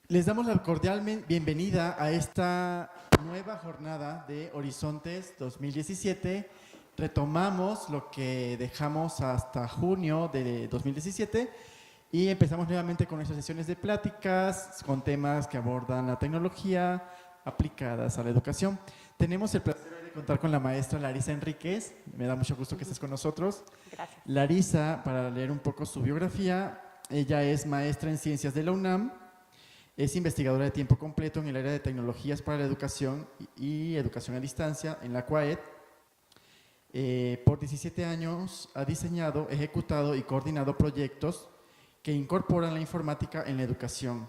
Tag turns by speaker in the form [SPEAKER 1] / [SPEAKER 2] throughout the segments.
[SPEAKER 1] Les damos la cordial bienvenida a esta nueva jornada de Horizontes 2017. Retomamos lo que dejamos hasta junio de 2017 y empezamos nuevamente con nuestras sesiones de pláticas con temas que abordan la tecnología aplicadas a la educación. Tenemos el placer de contar con la maestra Larisa Enríquez. Me da mucho gusto que estés con nosotros.
[SPEAKER 2] Gracias.
[SPEAKER 1] Larisa, para leer un poco su biografía, ella es maestra en Ciencias de la UNAM. Es investigadora de tiempo completo en el área de tecnologías para la educación y educación a distancia en la CUAED. Por 17 años ha diseñado, ejecutado y coordinado proyectos que incorporan la informática en la educación.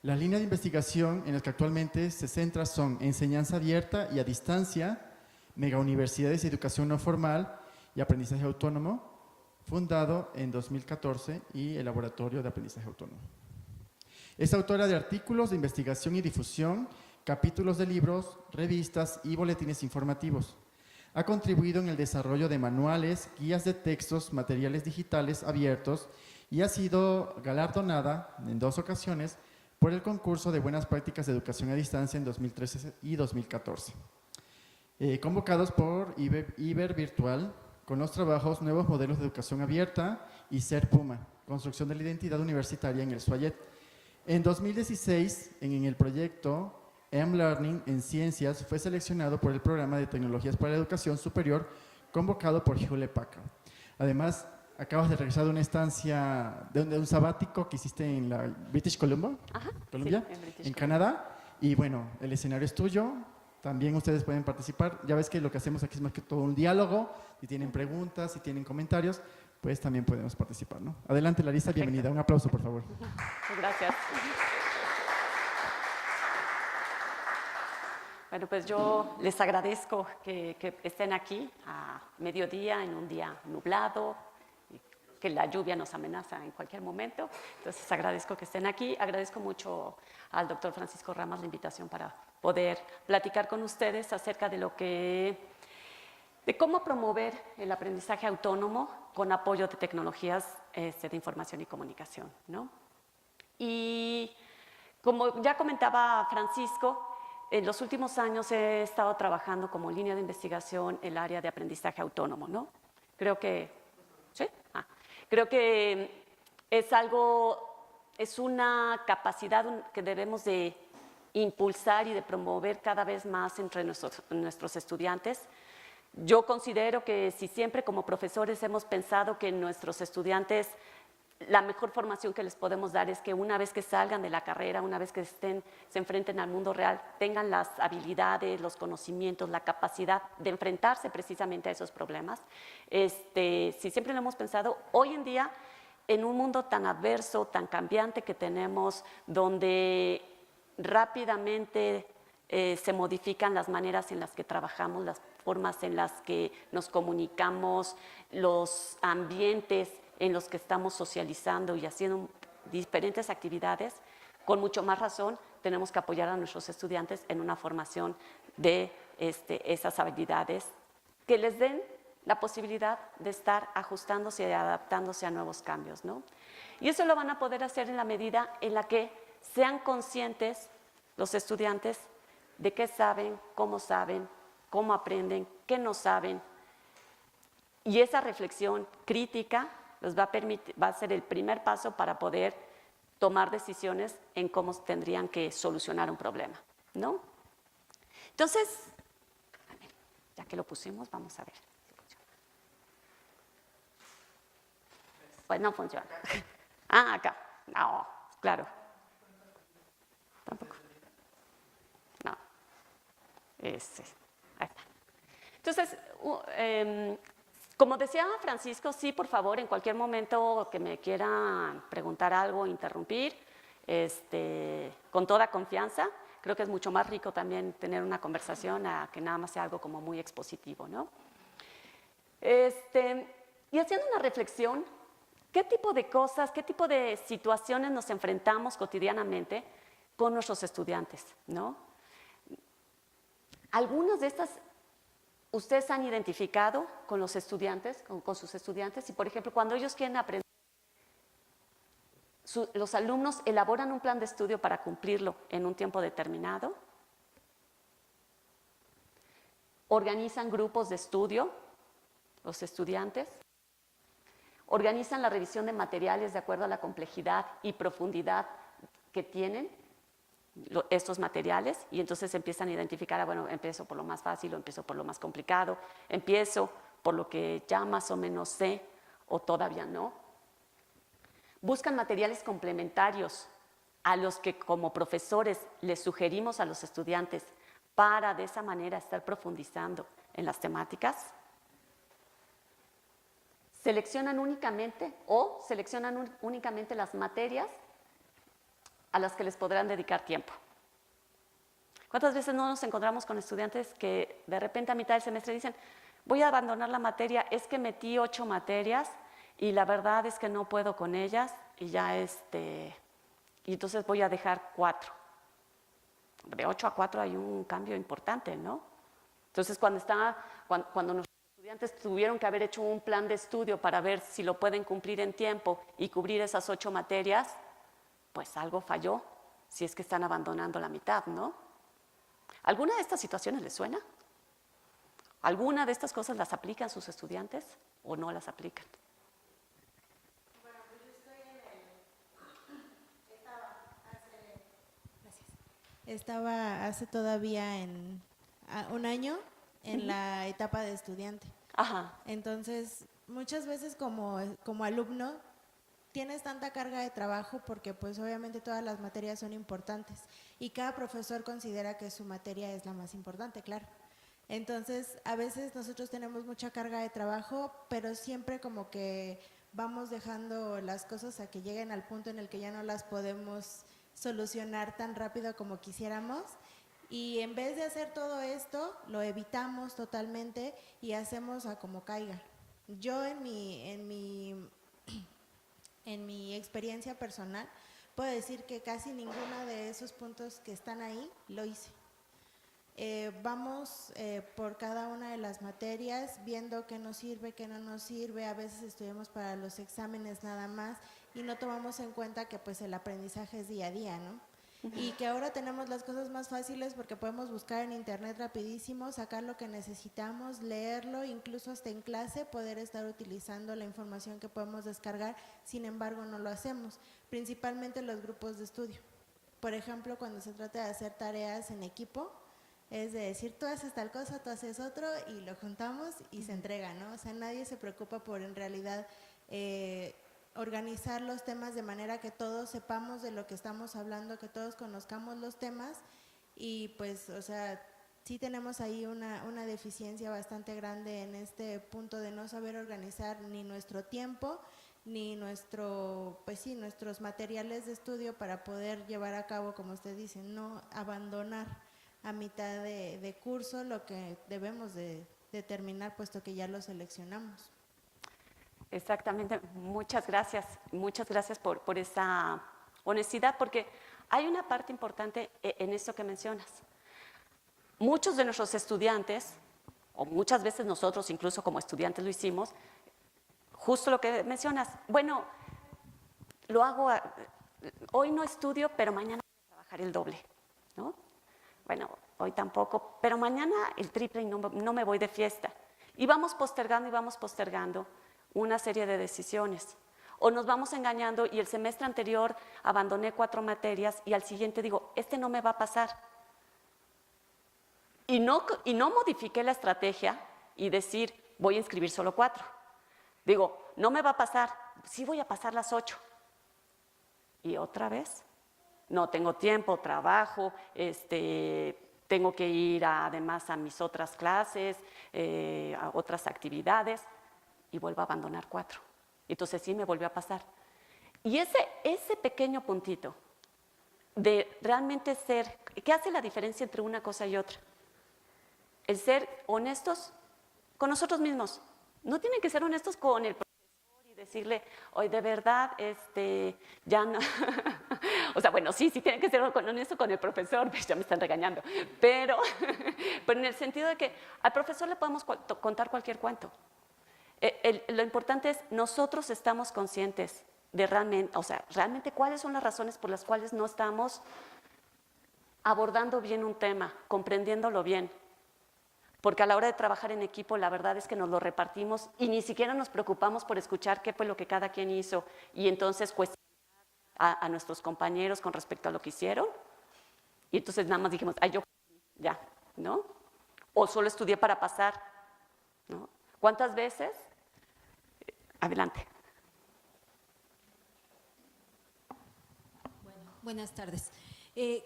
[SPEAKER 1] Las líneas de investigación en las que actualmente se centra son enseñanza abierta y a distancia, megauniversidades y educación no formal y aprendizaje autónomo, fundado en 2014, y el Laboratorio de Aprendizaje Autónomo. Es autora de artículos de investigación y difusión, capítulos de libros, revistas y boletines informativos. Ha contribuido en el desarrollo de manuales, guías de textos, materiales digitales abiertos y ha sido galardonada en 2 ocasiones por el concurso de buenas prácticas de educación a distancia en 2013 y 2014. Convocados por Iber Virtual con los trabajos Nuevos Modelos de Educación Abierta y Ser Puma, Construcción de la Identidad Universitaria en el SUAYET. En 2016, en el proyecto M-Learning en Ciencias, fue seleccionado por el Programa de Tecnologías para la Educación Superior, convocado por Hewlett Packard. Además, acabas de regresar de una estancia, de un sabático que hiciste en la British Columbia, Columbia,
[SPEAKER 2] sí,
[SPEAKER 1] en Canadá. Y bueno, el escenario es tuyo. También ustedes pueden participar. Ya ves que lo que hacemos aquí es más que todo un diálogo. Si tienen preguntas, si tienen comentarios, pues también podemos participar, ¿no? Adelante, Larisa, bienvenida. Un aplauso, por favor.
[SPEAKER 2] Gracias. Bueno, pues yo les agradezco que estén aquí a mediodía, en un día nublado, que la lluvia nos amenaza en cualquier momento. Entonces agradezco que estén aquí. Agradezco mucho al doctor Francisco Ramas la invitación para poder platicar con ustedes acerca de cómo promover el aprendizaje autónomo con apoyo de tecnologías de información y comunicación, ¿no? Y como ya comentaba Francisco, en los últimos años he estado trabajando como línea de investigación el área de aprendizaje autónomo, ¿no? Creo que, ¿sí? Creo que es una capacidad que debemos de impulsar y de promover cada vez más entre nuestros estudiantes. Yo considero que si siempre como profesores hemos pensado que nuestros estudiantes, la mejor formación que les podemos dar es que una vez que salgan de la carrera, una vez que se enfrenten al mundo real, tengan las habilidades, los conocimientos, la capacidad de enfrentarse precisamente a esos problemas. Si siempre lo hemos pensado, hoy en día, en un mundo tan adverso, tan cambiante que tenemos, donde rápidamente se modifican las maneras en las que trabajamos, las formas en las que nos comunicamos, los ambientes en los que estamos socializando y haciendo diferentes actividades, con mucho más razón tenemos que apoyar a nuestros estudiantes en una formación de esas habilidades que les den la posibilidad de estar ajustándose y adaptándose a nuevos cambios, ¿no? Y eso lo van a poder hacer en la medida en la que sean conscientes los estudiantes de qué saben, cómo aprenden, qué no saben. Y esa reflexión crítica les va a ser el primer paso para poder tomar decisiones en cómo tendrían que solucionar un problema, ¿no? Entonces, ya que lo pusimos, vamos a ver si funciona. Pues no funciona. Acá. No, claro. Tampoco. No. Ahí está. Entonces, como decía Francisco, sí, por favor, en cualquier momento que me quieran preguntar algo, interrumpir, con toda confianza. Creo que es mucho más rico también tener una conversación a que nada más sea algo como muy expositivo, ¿no? Y haciendo una reflexión, ¿qué tipo de cosas, qué tipo de situaciones nos enfrentamos cotidianamente con nuestros estudiantes, ¿no? Algunas de estas ustedes han identificado con los estudiantes, con sus estudiantes, y por ejemplo, cuando ellos quieren aprender los alumnos elaboran un plan de estudio para cumplirlo en un tiempo determinado, organizan grupos de estudio, los estudiantes, organizan la revisión de materiales de acuerdo a la complejidad y profundidad que tienen estos materiales, y entonces empiezan a identificar, bueno, empiezo por lo más fácil o empiezo por lo más complicado, empiezo por lo que ya más o menos sé o todavía no. Buscan materiales complementarios a los que como profesores les sugerimos a los estudiantes para de esa manera estar profundizando en las temáticas. Seleccionan únicamente las materias a las que les podrán dedicar tiempo. ¿Cuántas veces no nos encontramos con estudiantes que de repente a mitad del semestre dicen, voy a abandonar la materia, es que metí 8 materias y la verdad es que no puedo con ellas y ya y entonces voy a dejar 4. De 8 a 4 hay un cambio importante, ¿no? Entonces cuando nuestros estudiantes tuvieron que haber hecho un plan de estudio para ver si lo pueden cumplir en tiempo y cubrir esas 8 materias, pues algo falló, si es que están abandonando la mitad, ¿no? ¿Alguna de estas situaciones les suena? ¿Alguna de estas cosas las aplican sus estudiantes o no las aplican?
[SPEAKER 3] Bueno, pues yo estoy estaba hace todavía un año en la etapa de estudiante.
[SPEAKER 2] Ajá.
[SPEAKER 3] Entonces, muchas veces como alumno tienes tanta carga de trabajo porque pues obviamente todas las materias son importantes y cada profesor considera que su materia es la más importante, claro. Entonces, a veces nosotros tenemos mucha carga de trabajo, pero siempre como que vamos dejando las cosas a que lleguen al punto en el que ya no las podemos solucionar tan rápido como quisiéramos. Y en vez de hacer todo esto, lo evitamos totalmente y hacemos a como caiga. Yo en mi experiencia personal puedo decir que casi ninguno de esos puntos que están ahí lo hice. Vamos por cada una de las materias viendo qué nos sirve, qué no nos sirve. A veces estudiamos para los exámenes nada más y no tomamos en cuenta que pues el aprendizaje es día a día, ¿no? Y que ahora tenemos las cosas más fáciles porque podemos buscar en internet rapidísimo, sacar lo que necesitamos, leerlo, incluso hasta en clase poder estar utilizando la información que podemos descargar. Sin embargo, no lo hacemos, principalmente los grupos de estudio. Por ejemplo, cuando se trata de hacer tareas en equipo, es de decir, tú haces tal cosa, tú haces otro y lo juntamos y se entrega, ¿no? O sea, nadie se preocupa por en realidad organizar los temas de manera que todos sepamos de lo que estamos hablando, que todos conozcamos los temas y pues, o sea, sí tenemos ahí una deficiencia bastante grande en este punto de no saber organizar ni nuestro tiempo ni nuestros materiales de estudio para poder llevar a cabo, como usted dice, no abandonar a mitad de curso lo que debemos de terminar puesto que ya lo seleccionamos.
[SPEAKER 2] Exactamente, muchas gracias por esa honestidad, porque hay una parte importante en esto que mencionas. Muchos de nuestros estudiantes, o muchas veces nosotros incluso como estudiantes lo hicimos, justo lo que mencionas, bueno, lo hago, hoy no estudio, pero mañana voy a trabajar el doble, ¿no? Bueno, hoy tampoco, pero mañana el triple y no me voy de fiesta. Y vamos postergando una serie de decisiones. O nos vamos engañando y el semestre anterior abandoné 4 materias y al siguiente digo, no me va a pasar. Y no modifiqué la estrategia y decir, voy a inscribir solo 4. Digo, no me va a pasar, sí voy a pasar las 8. Y otra vez, no tengo tiempo, trabajo, tengo que ir además a mis otras clases, a otras actividades. Y vuelvo a abandonar 4. Entonces sí me volvió a pasar. Y ese pequeño puntito de realmente ser, ¿qué hace la diferencia entre una cosa y otra? El ser honestos con nosotros mismos. No tienen que ser honestos con el profesor y decirle, hoy de verdad, ya no. O sea, bueno, sí tienen que ser honestos con el profesor, pues ya me están regañando. Pero en el sentido de que al profesor le podemos contar cualquier cuento. Lo importante es, nosotros estamos conscientes de realmente, o sea, realmente cuáles son las razones por las cuales no estamos abordando bien un tema, comprendiéndolo bien. Porque a la hora de trabajar en equipo, la verdad es que nos lo repartimos y ni siquiera nos preocupamos por escuchar qué fue lo que cada quien hizo y entonces cuestionar a nuestros compañeros con respecto a lo que hicieron. Y entonces nada más dijimos, ay, yo ya, ¿no? O solo estudié para pasar, ¿no? ¿Cuántas veces? Adelante.
[SPEAKER 4] Buenas tardes.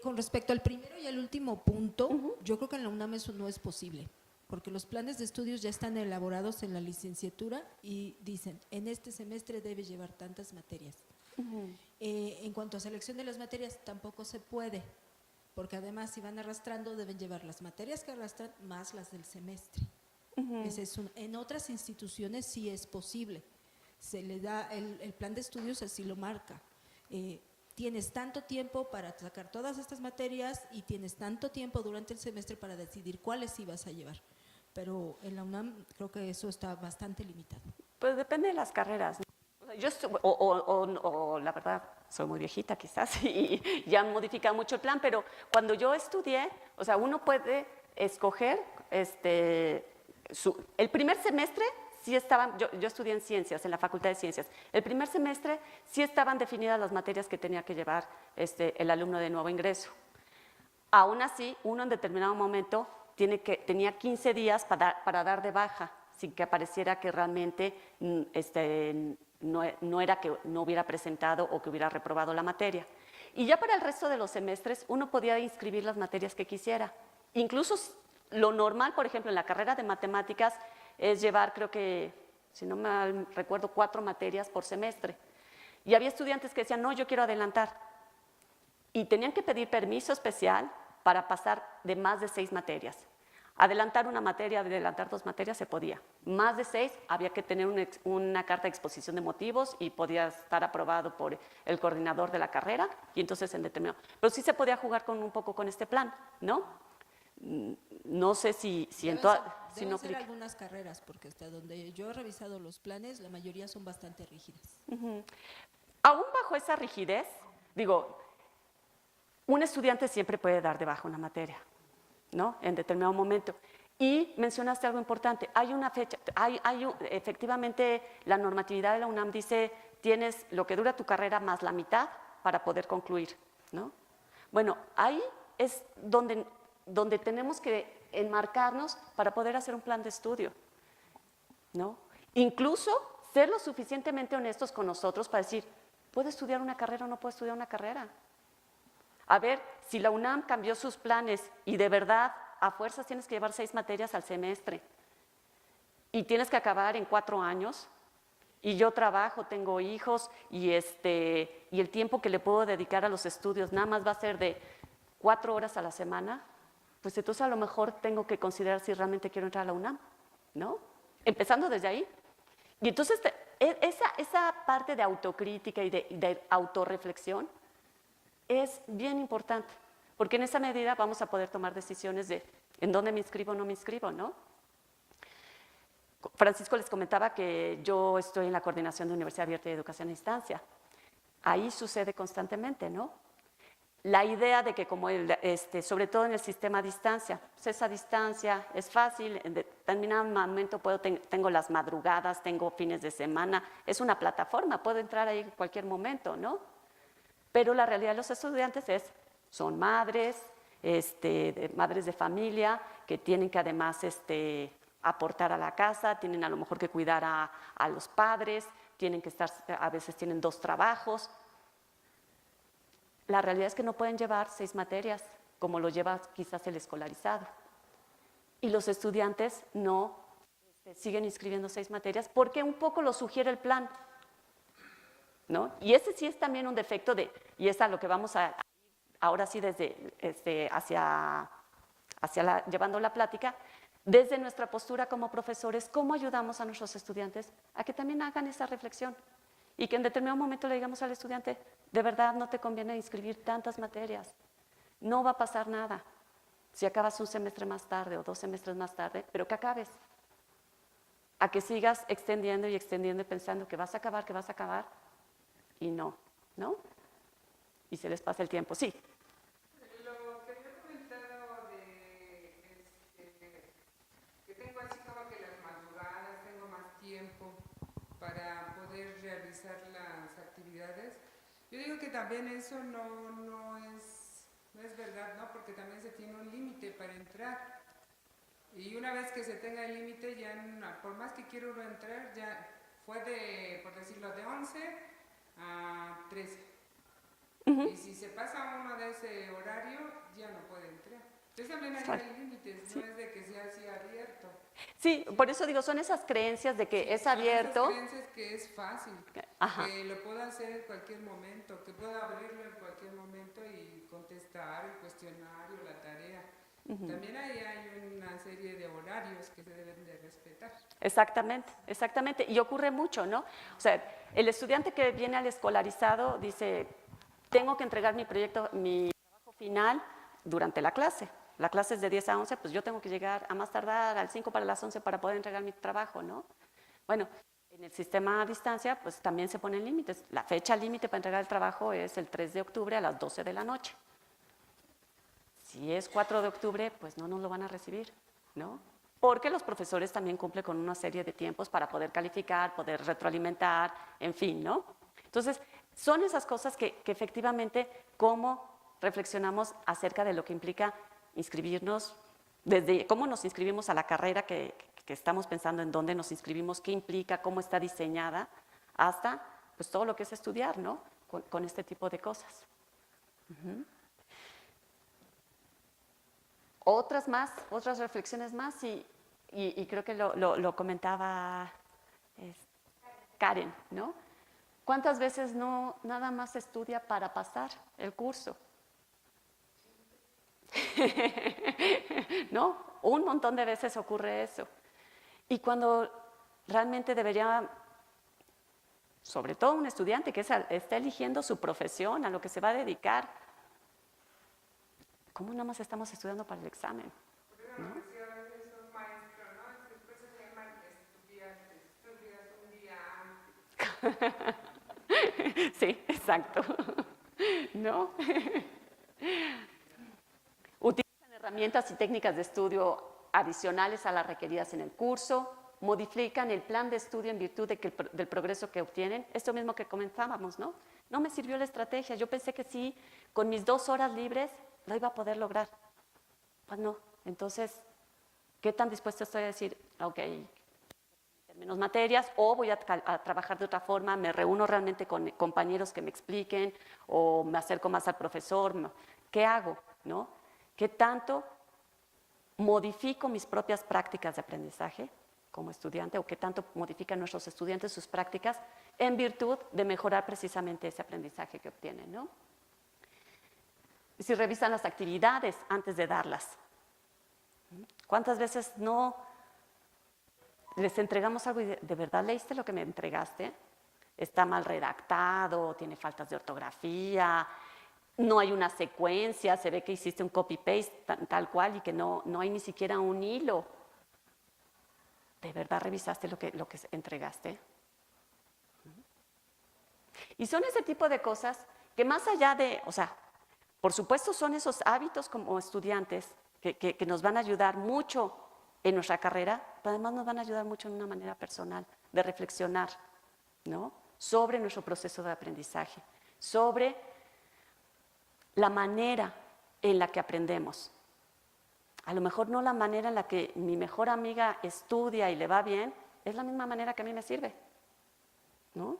[SPEAKER 4] Con respecto al primero y al último punto, yo creo que en la UNAM eso no es posible, porque los planes de estudios ya están elaborados en la licenciatura y dicen, en este semestre debe llevar tantas materias. En cuanto a selección de las materias, tampoco se puede, porque además si van arrastrando deben llevar las materias que arrastran más las del semestre. En otras instituciones sí es posible, se le da el plan de estudios, así lo marca. Tienes tanto tiempo para sacar todas estas materias y tienes tanto tiempo durante el semestre para decidir cuáles ibas a llevar. Pero en la UNAM creo que eso está bastante limitado.
[SPEAKER 2] Pues depende de las carreras, ¿no? Yo la verdad, soy muy viejita quizás y ya han modificado mucho el plan, pero cuando yo estudié, o sea, uno puede escoger, el primer semestre sí estaban, yo estudié en ciencias, en la Facultad de Ciencias, el primer semestre sí estaban definidas las materias que tenía que llevar el alumno de nuevo ingreso. Aún así, uno en determinado momento tenía 15 días para dar de baja, sin que apareciera que realmente no era que no hubiera presentado o que hubiera reprobado la materia. Y ya para el resto de los semestres, uno podía inscribir las materias que quisiera. Incluso lo normal, por ejemplo, en la carrera de matemáticas, es llevar, creo que, si no mal recuerdo, 4 materias por semestre. Y había estudiantes que decían, no, yo quiero adelantar. Y tenían que pedir permiso especial para pasar de más de 6 materias. Adelantar una materia, adelantar 2 materias se podía. Más de 6 había que tener una carta de exposición de motivos y podía estar aprobado por el coordinador de la carrera y entonces en determinado. Pero sí se podía jugar un poco con este plan, ¿no? No sé si en todas… Si no
[SPEAKER 4] ser algunas carreras, porque hasta donde yo he revisado los planes, la mayoría son bastante rígidas.
[SPEAKER 2] Aún bajo esa rigidez, digo, un estudiante siempre puede dar de baja una materia, ¿no? En determinado momento. Y mencionaste algo importante, hay una fecha, efectivamente la normatividad de la UNAM dice, tienes lo que dura tu carrera más la mitad para poder concluir, ¿no? Bueno, ahí es donde tenemos que enmarcarnos para poder hacer un plan de estudio, ¿no? Incluso ser lo suficientemente honestos con nosotros para decir, ¿puedo estudiar una carrera o no puedo estudiar una carrera? A ver, si la UNAM cambió sus planes y de verdad a fuerzas tienes que llevar 6 materias al semestre y tienes que acabar en 4 años y yo trabajo, tengo hijos y el tiempo que le puedo dedicar a los estudios nada más va a ser de 4 horas a la semana, pues entonces a lo mejor tengo que considerar si realmente quiero entrar a la UNAM, ¿no? Empezando desde ahí. Y entonces esa parte de autocrítica y de autorreflexión es bien importante, porque en esa medida vamos a poder tomar decisiones de en dónde me inscribo o no me inscribo, ¿no? Francisco les comentaba que yo estoy en la coordinación de Universidad Abierta y Educación a Distancia. Ahí sucede constantemente, ¿no? La idea de que como sobre todo en el sistema a distancia, pues esa distancia es fácil, en determinado momento tengo las madrugadas, tengo fines de semana, es una plataforma, puedo entrar ahí en cualquier momento, ¿no? Pero la realidad de los estudiantes son madres, madres de familia que tienen que además aportar a la casa, tienen a lo mejor que cuidar a los padres, tienen que estar, a veces tienen 2 trabajos. La realidad es que no pueden llevar 6 materias, como lo lleva quizás el escolarizado. Y los estudiantes no siguen inscribiendo 6 materias porque un poco lo sugiere el plan, ¿no? Y ese sí es también un defecto y es a lo que vamos a ahora sí desde llevando la plática, desde nuestra postura como profesores, cómo ayudamos a nuestros estudiantes a que también hagan esa reflexión. Y que en determinado momento le digamos al estudiante, de verdad no te conviene inscribir tantas materias, no va a pasar nada si acabas un semestre más tarde o 2 semestres más tarde, pero que acabes. A que sigas extendiendo y extendiendo y pensando que vas a acabar, y no, ¿no? Y se les pasa el tiempo, sí.
[SPEAKER 5] Lo que había comentado de que tengo así como que las madrugadas, tengo más tiempo para poder realizar las actividades. Yo digo que también eso no es verdad, ¿no? Porque también se tiene un límite para entrar. Y una vez que se tenga el límite, ya por más que quiera uno entrar, ya fue de, por decirlo, de 11 a 13. Y si se pasa uno de ese horario, ya no puede entrar. Entonces también hay límites, no es de que sea así abierto.
[SPEAKER 2] Sí, por eso digo, son esas creencias de que es abierto.
[SPEAKER 5] Son esas creencias que es fácil, que lo puedo hacer en cualquier momento, que puedo abrirlo en cualquier momento y contestar el cuestionario, la tarea. También ahí hay una serie de horarios que se deben de respetar.
[SPEAKER 2] Exactamente, exactamente. Y ocurre mucho, ¿no? O sea, el estudiante que viene al escolarizado dice, tengo que entregar mi proyecto, mi trabajo final durante la clase. La clase es de 10 a 11, pues yo tengo que llegar a más tardar al 5 para las 11 para poder entregar mi trabajo, ¿no? Bueno, en el sistema a distancia, pues también se ponen límites. La fecha límite para entregar el trabajo es el 3 de octubre a las 12 de la noche. Si es 4 de octubre, pues no nos lo van a recibir, ¿no? Porque los profesores también cumplen con una serie de tiempos para poder calificar, poder retroalimentar, en fin, ¿no? Entonces, son esas cosas que efectivamente, cómo reflexionamos acerca de lo que implica inscribirnos, desde cómo nos inscribimos a la carrera que estamos pensando en dónde nos inscribimos, qué implica, cómo está diseñada, hasta pues todo lo que es estudiar, ¿no? Con este tipo de cosas. Otras reflexiones más, y creo que lo comentaba Karen, ¿no? ¿Cuántas veces no nada más se estudia para pasar el curso? ¿No? Un montón de veces ocurre eso. Y cuando realmente debería, sobre todo un estudiante que está eligiendo su profesión, a lo que se va a dedicar, ¿cómo nada más estamos estudiando para el examen? ¿No? Sí, exacto. ¿No? Utilizan herramientas y técnicas de estudio adicionales a las requeridas en el curso, modifican el plan de estudio en virtud del progreso que obtienen. Esto mismo que comentábamos, ¿no? No me sirvió la estrategia. Yo pensé que sí, con mis 2 horas libres lo iba a poder lograr. Pues no. Entonces, ¿qué tan dispuesto estoy a decir, ok, menos materias, o voy a trabajar de otra forma, me reúno realmente con compañeros que me expliquen, o me acerco más al profesor? ¿Qué hago? ¿No? ¿Qué tanto modifico mis propias prácticas de aprendizaje como estudiante, o qué tanto modifican nuestros estudiantes sus prácticas en virtud de mejorar precisamente ese aprendizaje que obtienen, ¿no? Y si revisan las actividades antes de darlas, ¿cuántas veces no les entregamos algo y de verdad leíste lo que me entregaste? Está mal redactado, tiene faltas de ortografía, no hay una secuencia, se ve que hiciste un copy-paste tal cual y que no hay ni siquiera un hilo. ¿De verdad revisaste lo que entregaste? Y son ese tipo de cosas que más allá de, o sea, por supuesto son esos hábitos como estudiantes que nos van a ayudar mucho en nuestra carrera, pero además nos van a ayudar mucho en una manera personal de reflexionar, ¿no? Sobre nuestro proceso de aprendizaje, sobre la manera en la que aprendemos. A lo mejor no la manera en la que mi mejor amiga estudia y le va bien, es la misma manera que a mí me sirve, ¿no?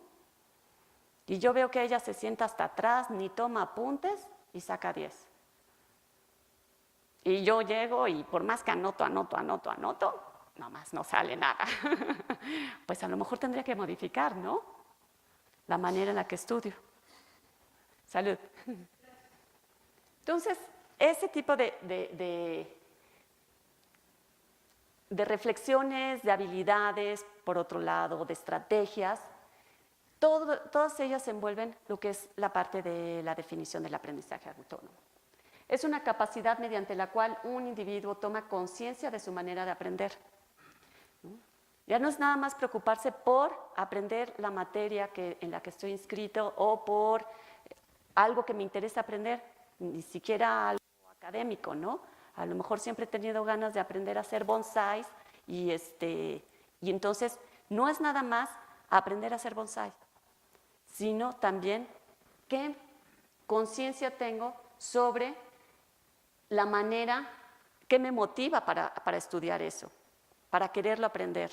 [SPEAKER 2] Y yo veo que ella se sienta hasta atrás, ni toma apuntes y saca 10. Y yo llego y por más que anoto, nomás no sale nada. Pues a lo mejor tendría que modificar, ¿no? La manera en la que estudio. Salud. Entonces, ese tipo de reflexiones, de habilidades, por otro lado, de estrategias, todas ellas envuelven lo que es la parte de la definición del aprendizaje autónomo. Es una capacidad mediante la cual un individuo toma conciencia de su manera de aprender, ¿no? Ya no es nada más preocuparse por aprender la materia en la que estoy inscrito o por algo que me interesa aprender, ni siquiera algo académico, ¿no? A lo mejor siempre he tenido ganas de aprender a hacer bonsáis y entonces no es nada más aprender a hacer bonsái, sino también qué conciencia tengo sobre la manera que me motiva para estudiar eso, para quererlo aprender.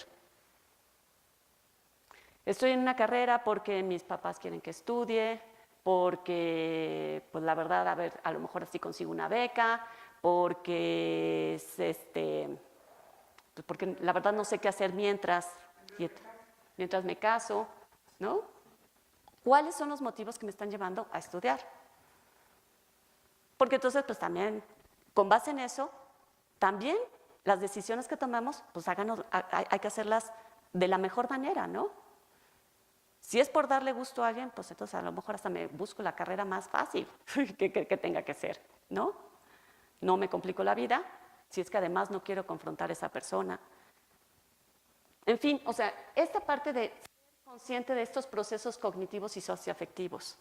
[SPEAKER 2] Estoy en una carrera porque mis papás quieren que estudie, porque, pues la verdad, a lo mejor así consigo una beca, porque, pues porque la verdad no sé qué hacer mientras me caso, ¿no? ¿Cuáles son los motivos que me están llevando a estudiar? Porque entonces, pues también, con base en eso, también las decisiones que tomamos, pues hay que hacerlas de la mejor manera, ¿no? Si es por darle gusto a alguien, pues entonces a lo mejor hasta me busco la carrera más fácil que tenga que ser, ¿no? No me complico la vida, si es que además no quiero confrontar a esa persona. En fin, o sea, esta parte de ser consciente de estos procesos cognitivos y socioafectivos.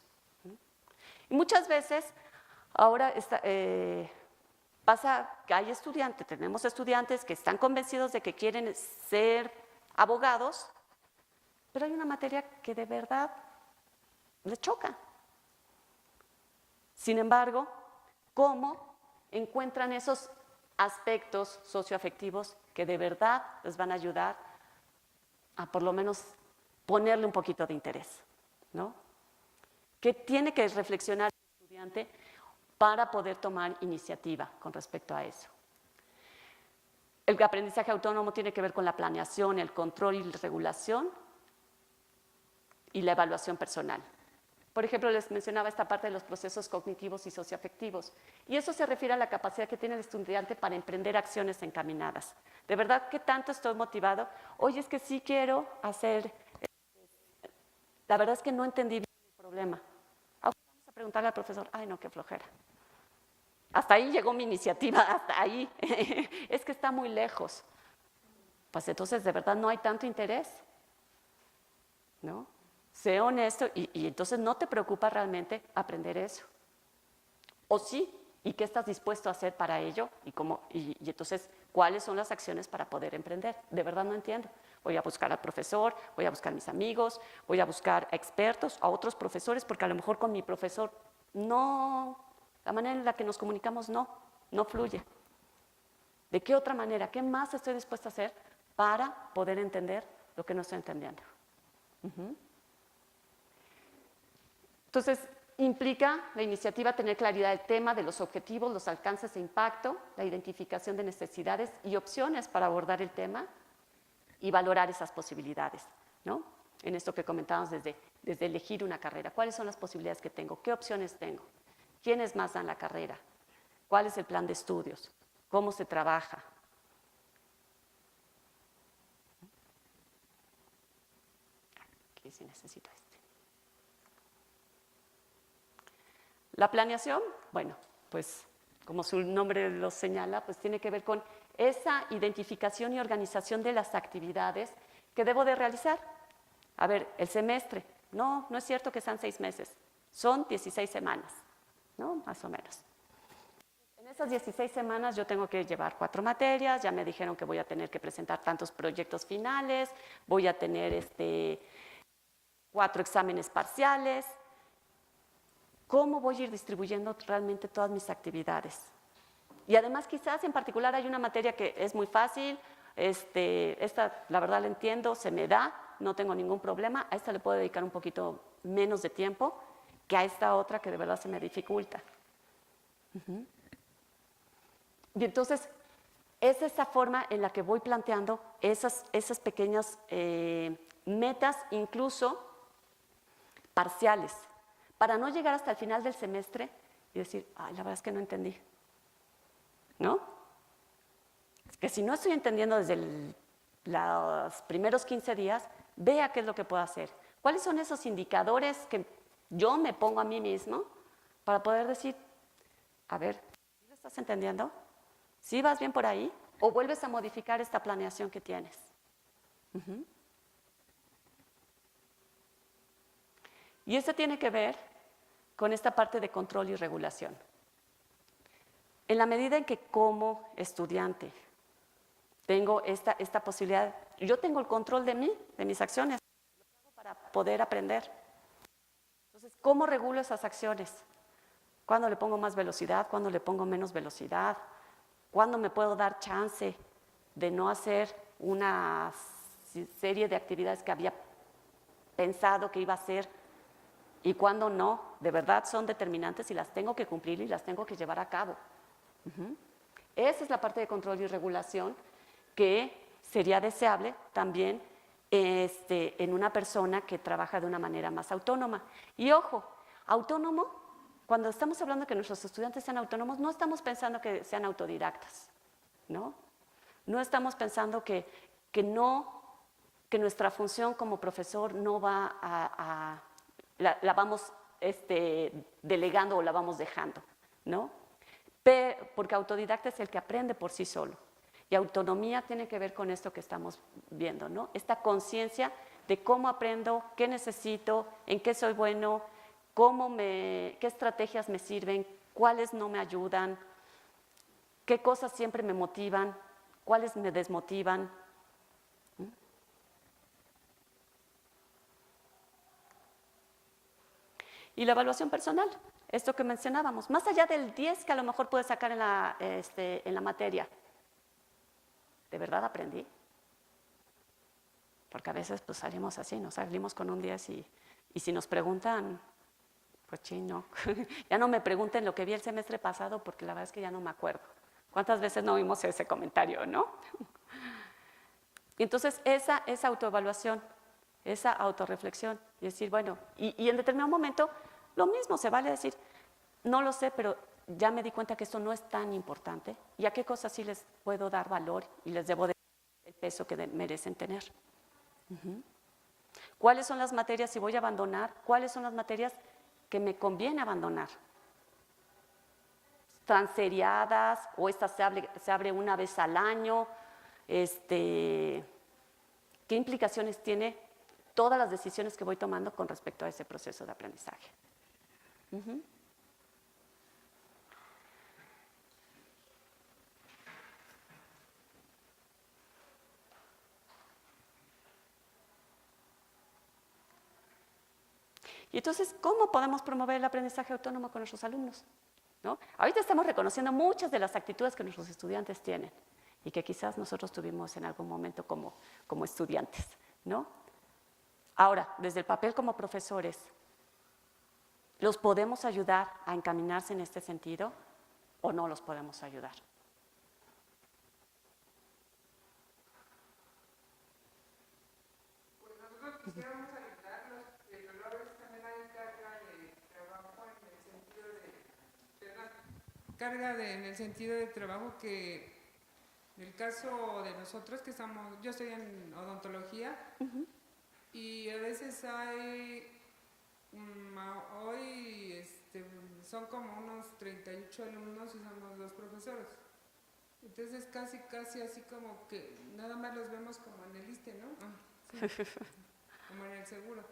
[SPEAKER 2] Y muchas veces, ahora pasa que hay tenemos estudiantes que están convencidos de que quieren ser abogados, pero hay una materia que de verdad les choca. Sin embargo, ¿cómo encuentran esos aspectos socioafectivos que de verdad les van a ayudar a por lo menos ponerle un poquito de interés, ¿no? ¿Qué tiene que reflexionar el estudiante para poder tomar iniciativa con respecto a eso? El aprendizaje autónomo tiene que ver con la planeación, el control y la regulación y la evaluación personal. Por ejemplo, les mencionaba esta parte de los procesos cognitivos y socioafectivos. Y eso se refiere a la capacidad que tiene el estudiante para emprender acciones encaminadas. ¿De verdad qué tanto estoy motivado? Oye, es que sí quiero hacer... La verdad es que no entendí bien el problema. Vamos a preguntarle al profesor. Ay, no, qué flojera. Hasta ahí llegó mi iniciativa, hasta ahí. Es que está muy lejos. Pues entonces, de verdad, no hay tanto interés, ¿no? Sé honesto y entonces no te preocupa realmente aprender eso. ¿O sí? ¿Y qué estás dispuesto a hacer para ello? Y entonces, ¿cuáles son las acciones para poder emprender? De verdad no entiendo. Voy a buscar al profesor, voy a buscar a mis amigos, voy a buscar a expertos, a otros profesores, porque a lo mejor con mi profesor no, la manera en la que nos comunicamos no fluye. ¿De qué otra manera? ¿Qué más estoy dispuesta a hacer para poder entender lo que no estoy entendiendo? Entonces, implica la iniciativa tener claridad del tema, de los objetivos, los alcances e impacto, la identificación de necesidades y opciones para abordar el tema y valorar esas posibilidades, ¿no? En esto que comentábamos desde elegir una carrera. ¿Cuáles son las posibilidades que tengo? ¿Qué opciones tengo? ¿Quiénes más dan la carrera? ¿Cuál es el plan de estudios? ¿Cómo se trabaja? Aquí sí necesito esto. La planeación, bueno, pues como su nombre lo señala, pues tiene que ver con esa identificación y organización de las actividades que debo de realizar. A ver, el semestre, no es cierto que sean 6 meses, son 16 semanas, ¿no? Más o menos. En esas 16 semanas yo tengo que llevar 4 materias, ya me dijeron que voy a tener que presentar tantos proyectos finales, voy a tener 4 exámenes parciales. ¿Cómo voy a ir distribuyendo realmente todas mis actividades? Y además quizás en particular hay una materia que es muy fácil, esta la verdad la entiendo, se me da, no tengo ningún problema, a esta le puedo dedicar un poquito menos de tiempo que a esta otra que de verdad se me dificulta. Y entonces es esa forma en la que voy planteando esas pequeñas metas, incluso parciales, para no llegar hasta el final del semestre y decir, ay, la verdad es que no entendí, ¿no? Es que si no estoy entendiendo desde los primeros 15 días, vea qué es lo que puedo hacer. ¿Cuáles son esos indicadores que yo me pongo a mí mismo para poder decir, a ver, ¿sí lo estás entendiendo? ¿Sí vas bien por ahí? ¿O vuelves a modificar esta planeación que tienes? Y esto tiene que ver con esta parte de control y regulación. En la medida en que como estudiante tengo esta posibilidad, yo tengo el control de mí, de mis acciones, para poder aprender. Entonces, ¿cómo regulo esas acciones? ¿Cuándo le pongo más velocidad? ¿Cuándo le pongo menos velocidad? ¿Cuándo me puedo dar chance de no hacer una serie de actividades que había pensado que iba a hacer y cuándo no? De verdad son determinantes y las tengo que cumplir y las tengo que llevar a cabo. Esa es la parte de control y regulación que sería deseable también en una persona que trabaja de una manera más autónoma. Y ojo, autónomo, cuando estamos hablando de que nuestros estudiantes sean autónomos, no estamos pensando que sean autodidactas, ¿no? No estamos pensando que nuestra función como profesor no va la vamos delegando o la vamos dejando, ¿no? Porque autodidacta es el que aprende por sí solo. Y autonomía tiene que ver con esto que estamos viendo, ¿no? Esta conciencia de cómo aprendo, qué necesito, en qué soy bueno, qué estrategias me sirven, cuáles no me ayudan, qué cosas siempre me motivan, cuáles me desmotivan. Y la evaluación personal, esto que mencionábamos, más allá del 10 que a lo mejor puedes sacar en la materia, ¿de verdad aprendí? Porque a veces pues salimos así, ¿no? Salimos con un 10 y si nos preguntan, pues sí, no. Ya no me pregunten lo que vi el semestre pasado porque la verdad es que ya no me acuerdo. ¿Cuántas veces no vimos ese comentario, no? Y entonces esa autoevaluación, esa autorreflexión, y decir, bueno, y en determinado momento lo mismo, se vale decir, no lo sé, pero ya me di cuenta que esto no es tan importante, y a qué cosas sí les puedo dar valor y les debo dar el peso que merecen tener. ¿Cuáles son las materias si voy a abandonar? ¿Cuáles son las materias que me conviene abandonar? ¿Están seriadas o esta se abre una vez al año? ¿Qué implicaciones tiene todas las decisiones que voy tomando con respecto a ese proceso de aprendizaje? Y entonces, ¿cómo podemos promover el aprendizaje autónomo con nuestros alumnos? ¿No? Ahorita estamos reconociendo muchas de las actitudes que nuestros estudiantes tienen y que quizás nosotros tuvimos en algún momento como estudiantes, ¿no? Ahora, desde el papel como profesores, ¿los podemos ayudar a encaminarse en este sentido o no los podemos ayudar?
[SPEAKER 5] Pues nosotros quisiéramos ayudarlos, pero luego a veces también hay carga de trabajo en el sentido en el sentido de trabajo que en el caso de nosotros que yo estoy en odontología y a veces hay hoy son como unos 38 alumnos y somos 2 profesores. Entonces casi así como que nada más los vemos como en el ISSSTE, ¿no? Sí, como en el seguro.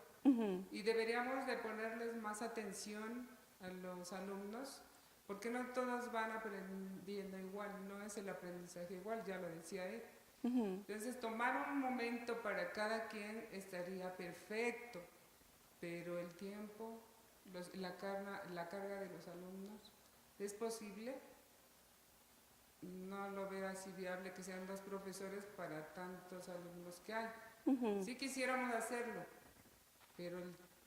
[SPEAKER 5] Y deberíamos de ponerles más atención a los alumnos porque no todos van aprendiendo igual, no es el aprendizaje igual, ya lo decía él. Entonces tomar un momento para cada quien estaría perfecto. Pero el tiempo, la carga de los alumnos, ¿es posible? No lo veo así viable que sean 2 profesores para tantos alumnos que hay. Sí quisiéramos hacerlo, pero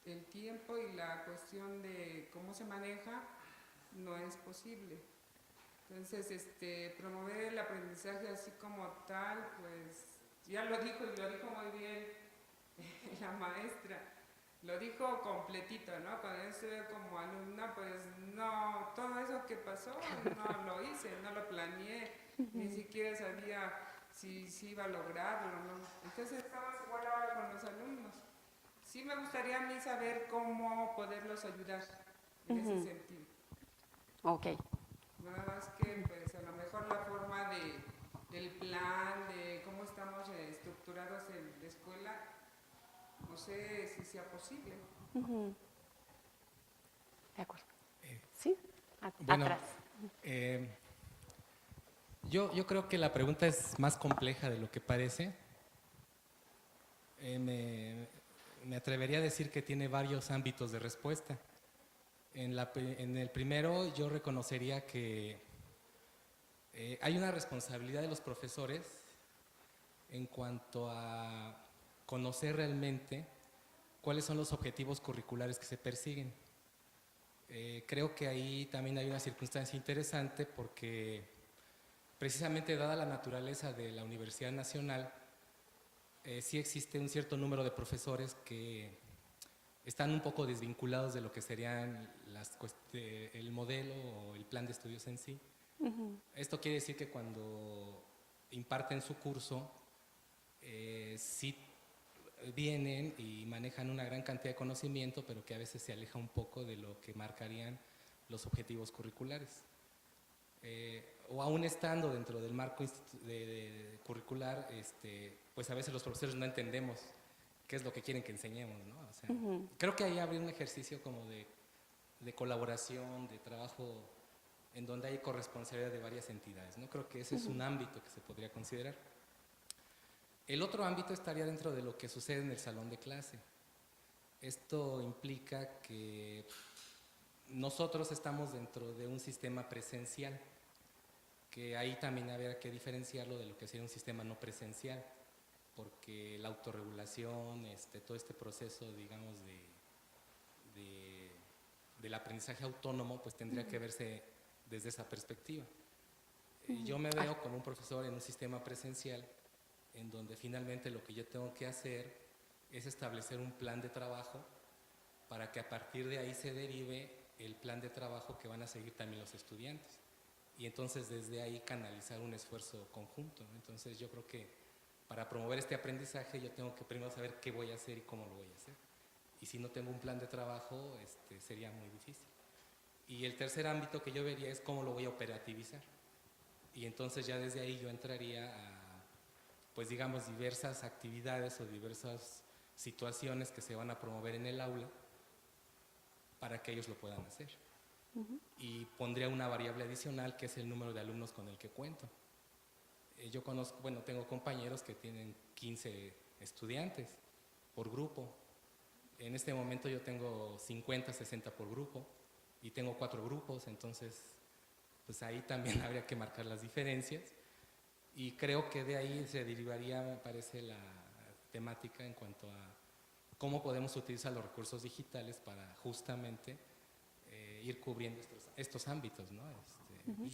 [SPEAKER 5] el tiempo y la cuestión de cómo se maneja no es posible. Entonces, promover el aprendizaje así como tal, pues ya lo dijo y lo dijo muy bien la maestra. Lo dijo completito, ¿no? Cuando yo estuve como alumna, pues no, todo eso que pasó no lo hice, no lo planeé, ni siquiera sabía si iba a lograrlo, ¿no? Entonces estamos igual ahora con los alumnos. Sí me gustaría a mí saber cómo poderlos ayudar en ese sentido.
[SPEAKER 2] Ok.
[SPEAKER 5] Nada más que, pues a lo mejor la forma de del plan, de cómo estamos estructurados en la escuela, no sé si sea posible.
[SPEAKER 2] De acuerdo. ¿Sí?
[SPEAKER 6] Bueno,
[SPEAKER 2] Atrás.
[SPEAKER 6] yo creo que la pregunta es más compleja de lo que parece. Me atrevería a decir que tiene varios ámbitos de respuesta. En el primero, yo reconocería que hay una responsabilidad de los profesores en cuanto a conocer realmente cuáles son los objetivos curriculares que se persiguen. Creo que ahí también hay una circunstancia interesante porque precisamente dada la naturaleza de la Universidad Nacional, sí existe un cierto número de profesores que están un poco desvinculados de lo que serían el modelo o el plan de estudios en sí. Esto quiere decir que cuando imparten su curso, sí vienen y manejan una gran cantidad de conocimiento, pero que a veces se aleja un poco de lo que marcarían los objetivos curriculares. O aún estando dentro del marco curricular, pues a veces los profesores no entendemos qué es lo que quieren que enseñemos, ¿no? O sea, creo que ahí habría un ejercicio como de colaboración, de trabajo, en donde hay corresponsabilidad de varias entidades, ¿no? Creo que ese es un ámbito que se podría considerar. El otro ámbito estaría dentro de lo que sucede en el salón de clase. Esto implica que nosotros estamos dentro de un sistema presencial, que ahí también habría que diferenciarlo de lo que sería un sistema no presencial, porque la autorregulación, todo este proceso, digamos, del aprendizaje autónomo, pues tendría que verse desde esa perspectiva. Yo me veo como un profesor en un sistema presencial, en donde finalmente lo que yo tengo que hacer es establecer un plan de trabajo para que a partir de ahí se derive el plan de trabajo que van a seguir también los estudiantes. Y entonces desde ahí canalizar un esfuerzo conjunto, ¿no? Entonces yo creo que para promover este aprendizaje yo tengo que primero saber qué voy a hacer y cómo lo voy a hacer. Y si no tengo un plan de trabajo, sería muy difícil. Y el tercer ámbito que yo vería es cómo lo voy a operativizar. Y entonces ya desde ahí yo entraría a, pues digamos, diversas actividades o diversas situaciones que se van a promover en el aula para que ellos lo puedan hacer. Y pondría una variable adicional que es el número de alumnos con el que cuento. Yo conozco, bueno, tengo compañeros que tienen 15 estudiantes por grupo. En este momento yo tengo 50, 60 por grupo y tengo 4 grupos, entonces pues ahí también habría que marcar las diferencias. Y creo que de ahí se derivaría, me parece, la temática en cuanto a cómo podemos utilizar los recursos digitales para justamente ir cubriendo estos ámbitos, ¿no?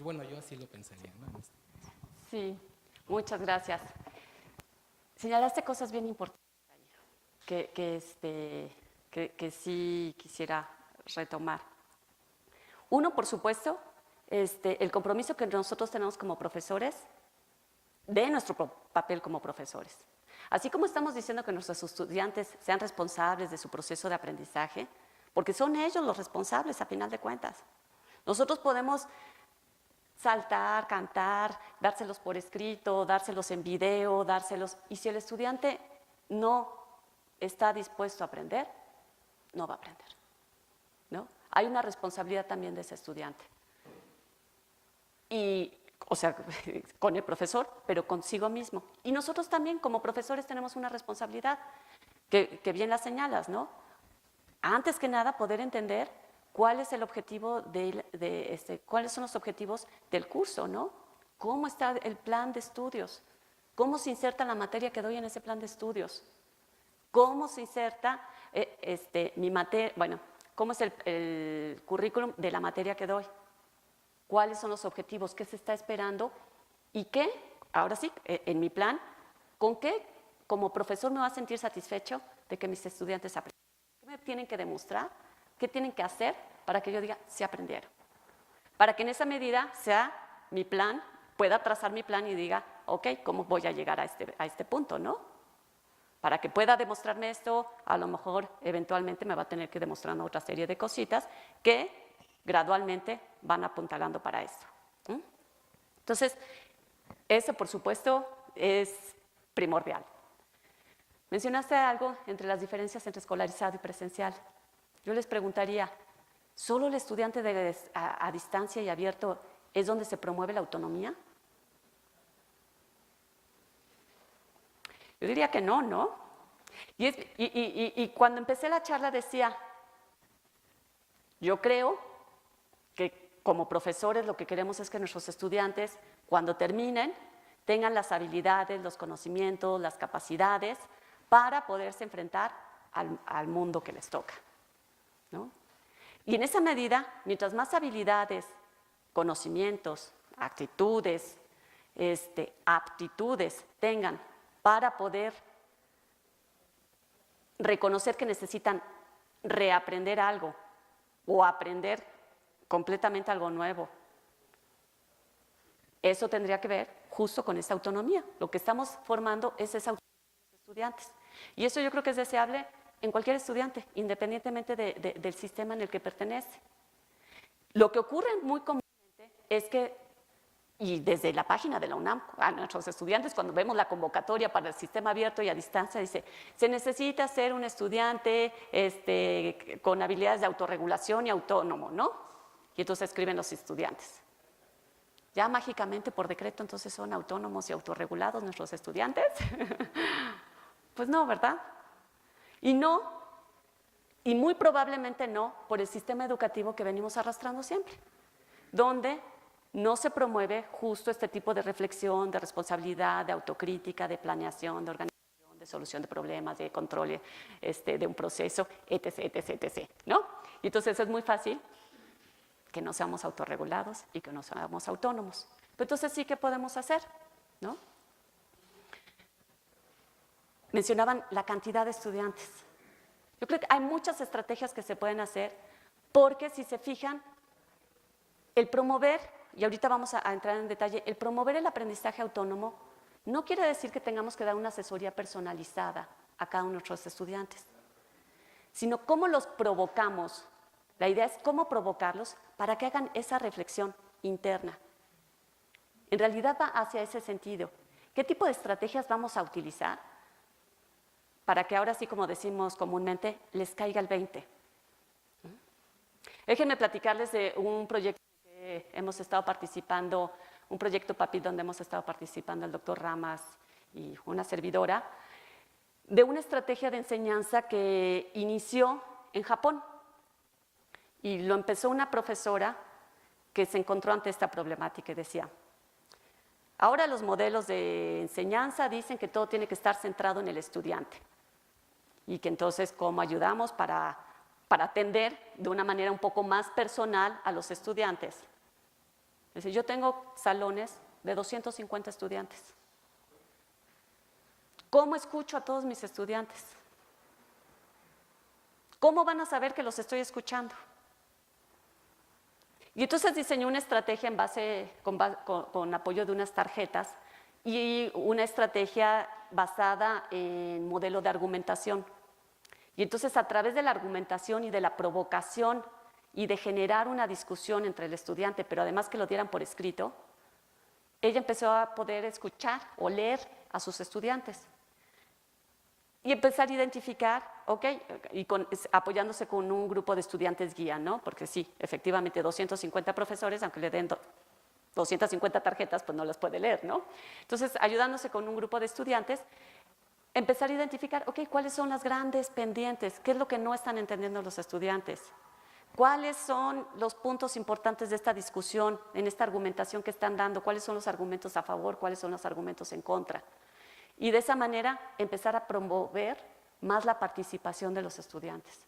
[SPEAKER 6] Bueno, yo así lo pensaría, ¿no?
[SPEAKER 2] Sí, muchas gracias. Señalaste cosas bien importantes que sí quisiera retomar. Uno, por supuesto, el compromiso que nosotros tenemos como profesores de nuestro papel como profesores. Así como estamos diciendo que nuestros estudiantes sean responsables de su proceso de aprendizaje, porque son ellos los responsables a final de cuentas. Nosotros podemos saltar, cantar, dárselos por escrito, dárselos en video, y si el estudiante no está dispuesto a aprender, no va a aprender, ¿no? Hay una responsabilidad también de ese estudiante. Y, o sea, con el profesor, pero consigo mismo. Y nosotros también, como profesores, tenemos una responsabilidad, que bien la señalas, ¿no? Antes que nada, poder entender cuál es el objetivo cuáles son los objetivos del curso, ¿no? ¿Cómo está el plan de estudios? ¿Cómo se inserta la materia que doy en ese plan de estudios? ¿Cómo se inserta cómo es el currículum de la materia que doy? ¿Cuáles son los objetivos? ¿Qué se está esperando? Y qué, ahora sí, en mi plan, ¿con qué como profesor me va a sentir satisfecho de que mis estudiantes aprendan? ¿Qué me tienen que demostrar? ¿Qué tienen que hacer para que yo diga, sí aprendieron? Para que en esa medida sea mi plan, pueda trazar mi plan y diga, ok, ¿cómo voy a llegar a este punto, no? Para que pueda demostrarme esto, a lo mejor eventualmente me va a tener que demostrar otra serie de cositas que gradualmente van apuntalando para esto. Entonces, Eso, por supuesto, es primordial. Mencionaste algo entre las diferencias entre escolarizado y presencial. Yo les preguntaría, ¿solo el estudiante a distancia y abierto es donde se promueve la autonomía? Yo diría que no, ¿no? Y cuando empecé la charla decía, yo creo que como profesores lo que queremos es que nuestros estudiantes, cuando terminen, tengan las habilidades, los conocimientos, las capacidades para poderse enfrentar al mundo que les toca, ¿no? Y en esa medida, mientras más habilidades, conocimientos, actitudes, aptitudes tengan para poder reconocer que necesitan reaprender algo o aprender completamente algo nuevo, eso tendría que ver justo con esa autonomía. Lo que estamos formando es esa autonomía de los estudiantes. Y eso yo creo que es deseable en cualquier estudiante, independientemente del sistema en el que pertenece. Lo que ocurre muy comúnmente es que, y desde la página de la UNAM, a nuestros estudiantes, cuando vemos la convocatoria para el sistema abierto y a distancia, dice, se necesita ser un estudiante con habilidades de autorregulación y autónomo, ¿no? Y entonces escriben los estudiantes. Ya mágicamente, por decreto, entonces son autónomos y autorregulados nuestros estudiantes. Pues no, ¿verdad? Y no, y muy probablemente no, por el sistema educativo que venimos arrastrando siempre, donde no se promueve justo este tipo de reflexión, de responsabilidad, de autocrítica, de planeación, de organización, de solución de problemas, de control de un proceso, etc., etc., etc., ¿no? Y entonces es muy fácil que no seamos autorregulados y que no seamos autónomos. Pero entonces sí, ¿qué podemos hacer? ¿No? Mencionaban la cantidad de estudiantes. Yo creo que hay muchas estrategias que se pueden hacer porque si se fijan, el promover, y ahorita vamos a entrar en detalle, el promover el aprendizaje autónomo no quiere decir que tengamos que dar una asesoría personalizada a cada uno de nuestros estudiantes, sino cómo los provocamos. La idea es cómo provocarlos para que hagan esa reflexión interna. En realidad va hacia ese sentido. ¿Qué tipo de estrategias vamos a utilizar para que ahora sí, como decimos comúnmente, les caiga el 20? Déjenme platicarles de un proyecto que hemos estado participando, un proyecto PAPIT donde hemos estado participando el doctor Ramas y una servidora, de una estrategia de enseñanza que inició en Japón. Y lo empezó una profesora que se encontró ante esta problemática y decía, ahora los modelos de enseñanza dicen que todo tiene que estar centrado en el estudiante y que entonces cómo ayudamos para atender de una manera un poco más personal a los estudiantes. Es decir, yo tengo salones de 250 estudiantes. ¿Cómo escucho a todos mis estudiantes? ¿Cómo van a saber que los estoy escuchando? Y entonces diseñó una estrategia en base, con apoyo de unas tarjetas y una estrategia basada en modelo de argumentación. Y entonces a través de la argumentación y de la provocación y de generar una discusión entre el estudiante, pero además que lo dieran por escrito, ella empezó a poder escuchar o leer a sus estudiantes. Y empezar a identificar, ok, y apoyándose con un grupo de estudiantes guía, ¿no? Porque sí, efectivamente 250 profesores, aunque le den 250 tarjetas, pues no las puede leer, ¿no? Entonces, ayudándose con un grupo de estudiantes, empezar a identificar, ok, ¿cuáles son las grandes pendientes? ¿Qué es lo que no están entendiendo los estudiantes? ¿Cuáles son los puntos importantes de esta discusión, en esta argumentación que están dando? ¿Cuáles son los argumentos a favor? ¿Cuáles son los argumentos en contra? Y de esa manera empezar a promover más la participación de los estudiantes.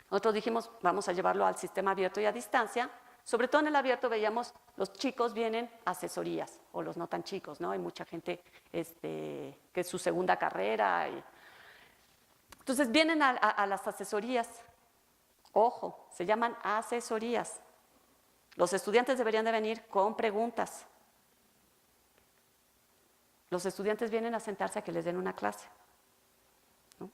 [SPEAKER 2] Nosotros dijimos, vamos a llevarlo al sistema abierto y a distancia. Sobre todo en el abierto veíamos, los chicos vienen a asesorías, o los no tan chicos, ¿no? Hay mucha gente que es su segunda carrera. Entonces vienen a las asesorías. Ojo, se llaman asesorías. Los estudiantes deberían de venir con preguntas. Los estudiantes vienen a sentarse a que les den una clase, ¿no?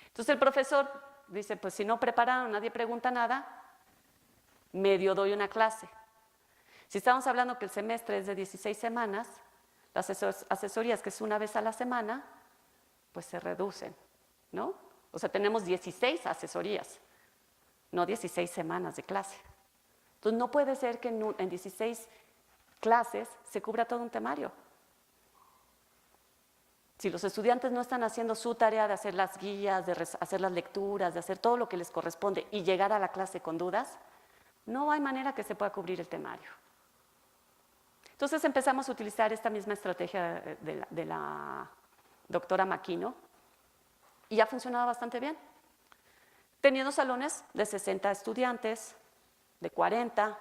[SPEAKER 2] Entonces el profesor dice, pues si no prepararon, nadie pregunta nada, medio doy una clase. Si estamos hablando que el semestre es de 16 semanas, las asesorías, que es una vez a la semana, pues se reducen, ¿no? O sea, tenemos 16 asesorías, no 16 semanas de clase. Entonces, no puede ser que en 16 clases se cubra todo un temario. Si los estudiantes no están haciendo su tarea de hacer las guías, de hacer las lecturas, de hacer todo lo que les corresponde y llegar a la clase con dudas, no hay manera que se pueda cubrir el temario. Entonces empezamos a utilizar esta misma estrategia de la doctora Maquino y ha funcionado bastante bien. Teniendo salones de 60 estudiantes, de 40,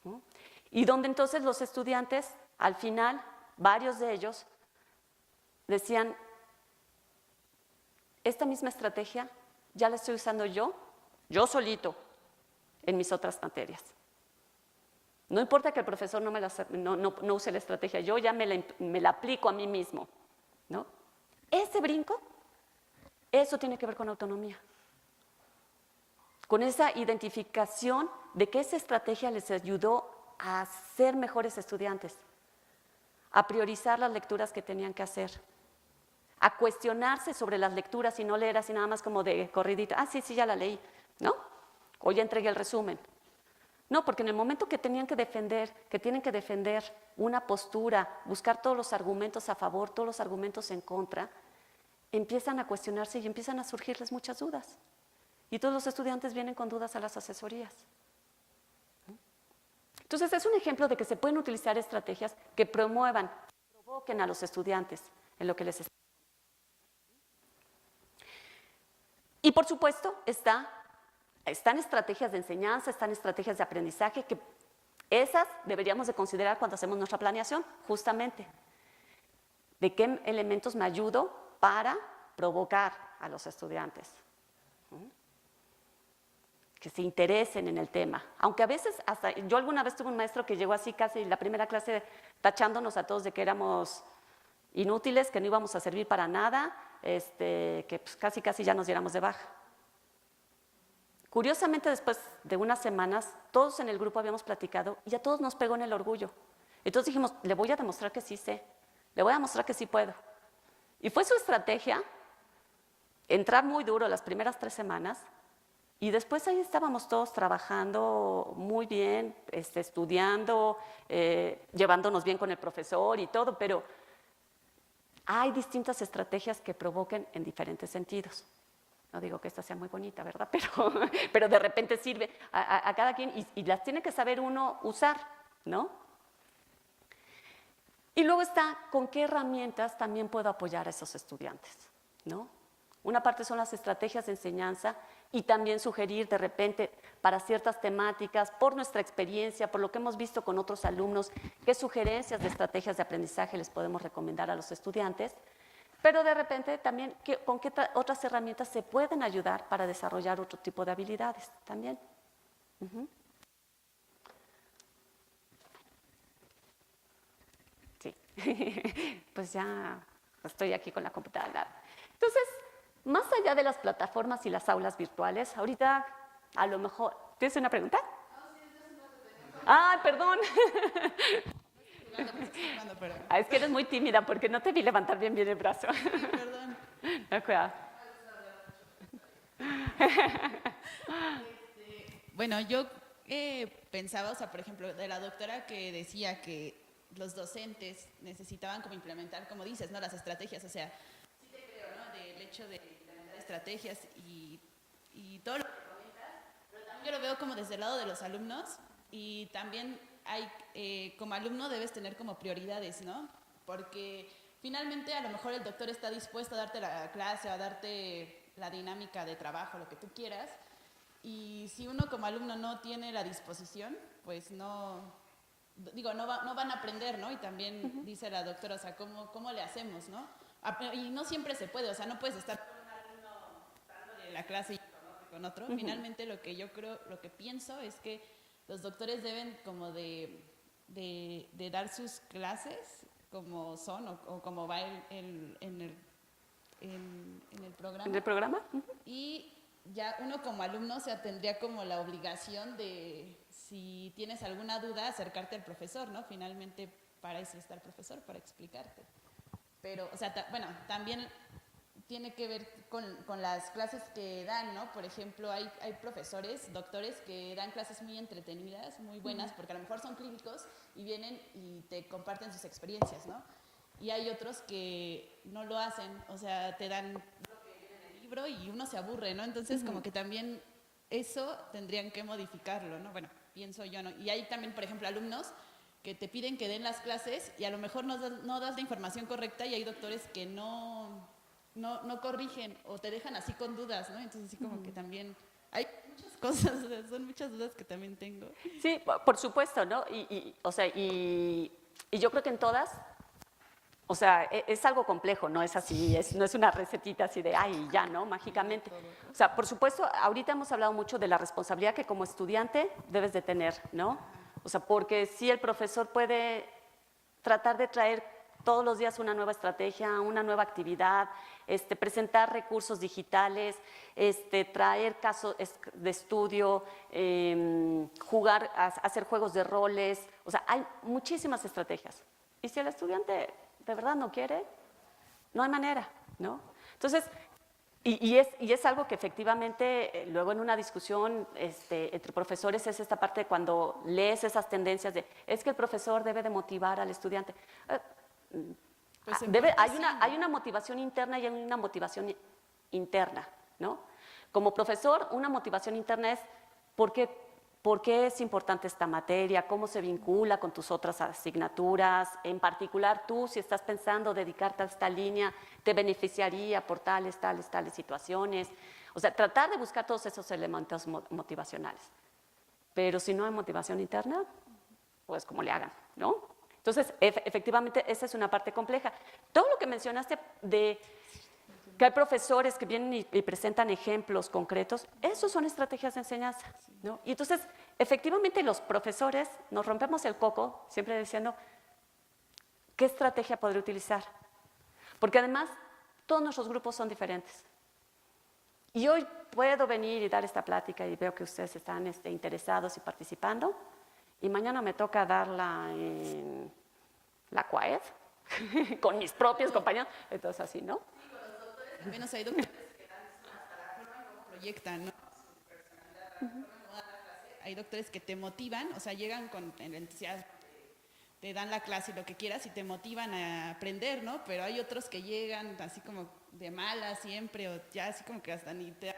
[SPEAKER 2] ¿no? Y donde entonces los estudiantes, al final, varios de ellos, decían, esta misma estrategia ya la estoy usando yo solito, en mis otras materias. No importa que el profesor no use la estrategia, yo ya me la aplico a mí mismo, ¿no? Ese brinco, eso tiene que ver con autonomía. Con esa identificación de que esa estrategia les ayudó a ser mejores estudiantes, a priorizar las lecturas que tenían que hacer, a cuestionarse sobre las lecturas y no leer así nada más como de corridita. Ah, sí, ya la leí, ¿no? O ya entregué el resumen. No, porque en el momento que tienen que defender una postura, buscar todos los argumentos a favor, todos los argumentos en contra, empiezan a cuestionarse y empiezan a surgirles muchas dudas. Y todos los estudiantes vienen con dudas a las asesorías. Entonces, es un ejemplo de que se pueden utilizar estrategias que provoquen a los estudiantes en lo que les está. Y por supuesto, están estrategias de enseñanza, están estrategias de aprendizaje, que esas deberíamos de considerar cuando hacemos nuestra planeación, justamente. ¿De qué elementos me ayudo para provocar a los estudiantes? Que se interesen en el tema. Aunque a veces, yo alguna vez tuve un maestro que llegó así casi en la primera clase tachándonos a todos de que éramos inútiles, que no íbamos a servir para nada, que pues casi ya nos diéramos de baja. Curiosamente, después de unas semanas, todos en el grupo habíamos platicado y a todos nos pegó en el orgullo. Entonces dijimos, le voy a demostrar que sí sé, le voy a demostrar que sí puedo. Y fue su estrategia entrar muy duro las primeras 3 semanas y después ahí estábamos todos trabajando muy bien, estudiando, llevándonos bien con el profesor y todo, pero hay distintas estrategias que provoquen en diferentes sentidos. No digo que esta sea muy bonita, ¿verdad? Pero de repente sirve a cada quien y las tiene que saber uno usar, ¿no? Y luego está, ¿con qué herramientas también puedo apoyar a esos estudiantes? ¿No? Una parte son las estrategias de enseñanza y también sugerir de repente para ciertas temáticas, por nuestra experiencia, por lo que hemos visto con otros alumnos, qué sugerencias de estrategias de aprendizaje les podemos recomendar a los estudiantes. Pero de repente también, ¿con qué otras herramientas se pueden ayudar para desarrollar otro tipo de habilidades también? Sí, pues ya estoy aquí con la computadora. Entonces, más allá de las plataformas y las aulas virtuales, ahorita a lo mejor... ¿Tienes una pregunta? Ah, perdón. Es que eres muy tímida porque no te vi levantar bien el brazo.
[SPEAKER 7] Perdón.
[SPEAKER 2] Cuidado.
[SPEAKER 7] Bueno, yo pensaba, o sea, por ejemplo, de la doctora que decía que los docentes necesitaban como implementar, como dices, ¿no? Las estrategias, o sea, sí te creo, ¿no? Del hecho de implementar estrategias y todo lo que comentas, pero también yo lo veo como desde el lado de los alumnos y también como alumno debes tener como prioridades, ¿no? Porque finalmente a lo mejor el doctor está dispuesto a darte la clase, a darte la dinámica de trabajo, lo que tú quieras, y si uno como alumno no tiene la disposición, pues no van a aprender, ¿no? Y también dice la doctora, o sea, ¿cómo le hacemos, no? Y no siempre se puede, o sea, no puedes estar con un alumno dándole la clase y con otro. Finalmente lo que yo creo, lo que pienso es que los doctores deben como de dar sus clases como son o como va en el programa.
[SPEAKER 2] ¿En el programa?
[SPEAKER 7] Y ya uno como alumno, o sea, tendría como la obligación de si tienes alguna duda, acercarte al profesor, ¿no? Finalmente para eso está el profesor, para explicarte. Pero, o sea, bueno, también tiene que ver con las clases que dan, ¿no? Por ejemplo, hay profesores, doctores, que dan clases muy entretenidas, muy buenas, porque a lo mejor son clínicos y vienen y te comparten sus experiencias, ¿no? Y hay otros que no lo hacen, o sea, te dan lo que viene en el libro y uno se aburre, ¿no? Entonces, como que también eso tendrían que modificarlo, ¿no? Bueno, pienso yo, ¿no? Y hay también, por ejemplo, alumnos que te piden que den las clases y a lo mejor no das la información correcta y hay doctores que no corrigen o te dejan así con dudas, ¿no? Entonces, sí, como que también hay muchas cosas, o sea, son muchas dudas que también tengo.
[SPEAKER 2] Sí, por supuesto, ¿no? O sea, y yo creo que en todas, o sea, es algo complejo, no es así, no es una recetita así de, ay, ya, ¿no? Mágicamente. O sea, por supuesto, ahorita hemos hablado mucho de la responsabilidad que como estudiante debes de tener, ¿no? O sea, porque sí el profesor puede tratar de traer todos los días una nueva estrategia, una nueva actividad, presentar recursos digitales, traer casos de estudio, jugar, hacer juegos de roles, o sea, hay muchísimas estrategias. Y si el estudiante de verdad no quiere, no hay manera, ¿no? Entonces, y es algo que efectivamente luego en una discusión entre profesores es esta parte de cuando lees esas tendencias de, es que el profesor debe de motivar al estudiante.
[SPEAKER 7] Pues
[SPEAKER 2] Hay una motivación interna y hay una motivación interna, ¿no? Como profesor, una motivación interna es ¿por qué es importante esta materia? ¿Cómo se vincula con tus otras asignaturas? En particular, tú, si estás pensando dedicarte a esta línea, ¿te beneficiaría por tales situaciones? O sea, tratar de buscar todos esos elementos motivacionales. Pero si no hay motivación interna, pues como le hagan, ¿no? Entonces, efectivamente, esa es una parte compleja. Todo lo que mencionaste de que hay profesores que vienen y presentan ejemplos concretos, esos son estrategias de enseñanza, ¿no? Y entonces, efectivamente, los profesores nos rompemos el coco siempre diciendo, ¿qué estrategia podría utilizar? Porque además, todos nuestros grupos son diferentes. Y hoy puedo venir y dar esta plática y veo que ustedes están interesados y participando, y mañana me toca darla en la CUAED, con mis propios compañeros, entonces así, ¿no?
[SPEAKER 7] Al menos hay doctores que dan hasta la forma y luego proyectan, ¿no? Su personalidad, la forma en cómo dan la clase. Hay doctores que te motivan, o sea, llegan con el entusiasmo, te dan la clase y lo que quieras y te motivan a aprender, ¿no? Pero hay otros que llegan así como de mala siempre, o ya así como que hasta ni te dan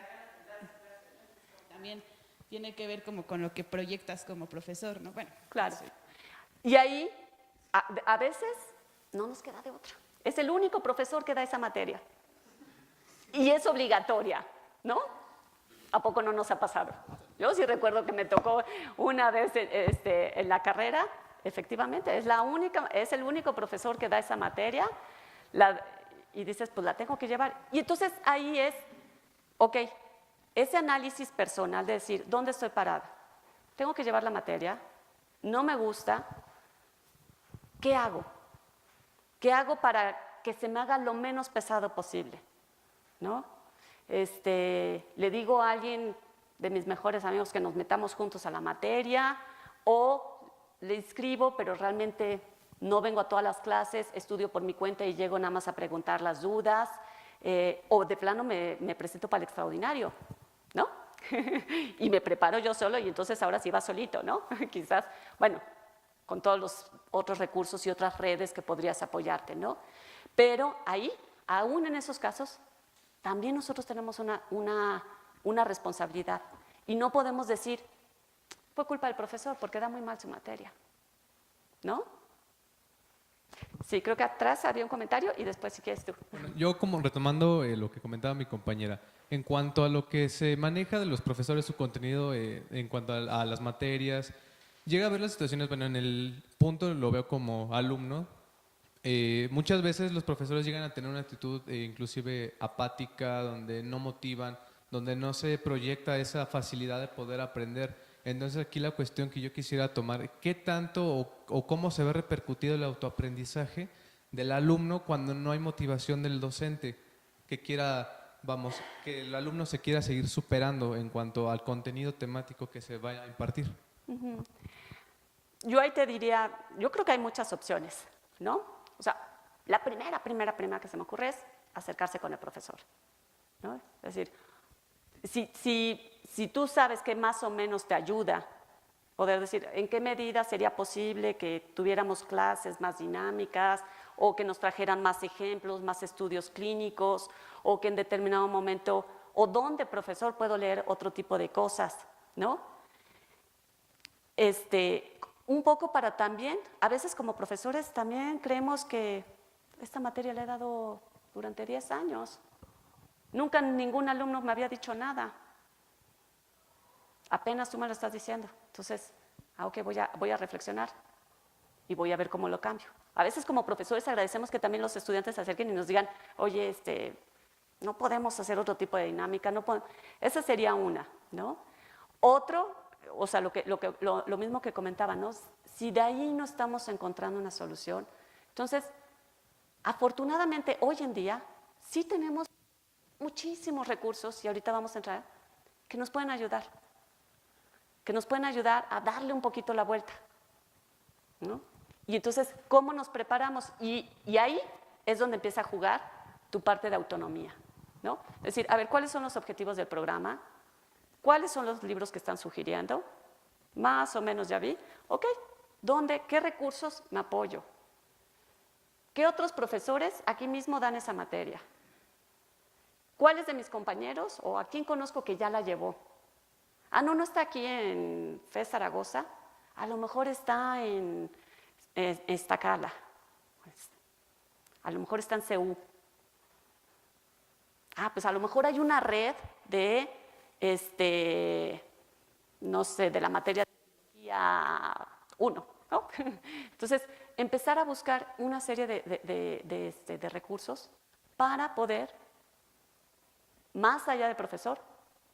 [SPEAKER 7] también tiene que ver como con lo que proyectas como profesor, ¿no? Bueno,
[SPEAKER 2] claro.
[SPEAKER 7] Sí.
[SPEAKER 2] Y ahí, a veces, no nos queda de otra. Es el único profesor que da esa materia. Y es obligatoria, ¿no? ¿A poco no nos ha pasado? Yo sí recuerdo que me tocó una vez en la carrera, efectivamente, es el único profesor que da esa materia, y dices, pues la tengo que llevar. Y entonces ahí es, ok, ese análisis personal de decir, ¿dónde estoy parada? Tengo que llevar la materia, no me gusta, ¿qué hago? ¿Qué hago para que se me haga lo menos pesado posible? ¿No? Le digo a alguien de mis mejores amigos que nos metamos juntos a la materia, o le inscribo, pero realmente no vengo a todas las clases, estudio por mi cuenta y llego nada más a preguntar las dudas, o de plano me presento para el extraordinario, ¿no? Y me preparo yo solo y entonces ahora sí va solito, ¿no? Quizás, bueno, con todos los otros recursos y otras redes que podrías apoyarte, ¿no? Pero ahí, aún en esos casos, también nosotros tenemos una responsabilidad y no podemos decir, fue culpa del profesor porque da muy mal su materia, ¿no? Sí, creo que atrás había un comentario y después si quieres tú.
[SPEAKER 8] Bueno, yo como retomando lo que comentaba mi compañera, en cuanto a lo que se maneja de los profesores, su contenido en cuanto a las materias, llega a ver las situaciones, bueno, en el punto lo veo como alumno, muchas veces los profesores llegan a tener una actitud inclusive apática, donde no motivan, donde no se proyecta esa facilidad de poder aprender. Entonces aquí la cuestión que yo quisiera tomar, ¿qué tanto o cómo se ve repercutido el autoaprendizaje del alumno cuando no hay motivación del docente que quiera, vamos, que el alumno se quiera seguir superando en cuanto al contenido temático que se vaya a impartir?
[SPEAKER 2] Yo ahí te diría, yo creo que hay muchas opciones, ¿no? O sea, la primera que se me ocurre es acercarse con el profesor, ¿no? Es decir, si tú sabes que más o menos te ayuda, poder decir en qué medida sería posible que tuviéramos clases más dinámicas o que nos trajeran más ejemplos, más estudios clínicos o que en determinado momento, o dónde, profesor, puedo leer otro tipo de cosas, ¿no? Un poco para también, a veces como profesores también creemos que esta materia la he dado durante 10 años. Nunca ningún alumno me había dicho nada. Apenas tú me lo estás diciendo. Entonces, ok, voy a reflexionar y voy a ver cómo lo cambio. A veces como profesores agradecemos que también los estudiantes se acerquen y nos digan, oye, no podemos hacer otro tipo de dinámica. Esa sería una, ¿no? Otro, o sea, lo mismo que comentaba, ¿no? Si de ahí no estamos encontrando una solución, entonces, afortunadamente, hoy en día, sí tenemos muchísimos recursos, y ahorita vamos a entrar, que nos pueden ayudar a darle un poquito la vuelta, ¿no? Y entonces, ¿cómo nos preparamos? Y ahí es donde empieza a jugar tu parte de autonomía, ¿no? Es decir, a ver, ¿cuáles son los objetivos del programa? ¿Cuáles son los libros que están sugiriendo? Más o menos ya vi. Ok, ¿dónde? ¿Qué recursos me apoyo? ¿Qué otros profesores aquí mismo dan esa materia? ¿Cuáles de mis compañeros o a quién conozco que ya la llevó? Ah, no está aquí en FES Zaragoza, a lo mejor está en Iztacala, a lo mejor está en CEU. Ah, pues a lo mejor hay una red de, no sé, de la materia de tecnología 1, ¿no? Entonces, empezar a buscar una serie de recursos para poder, más allá del profesor,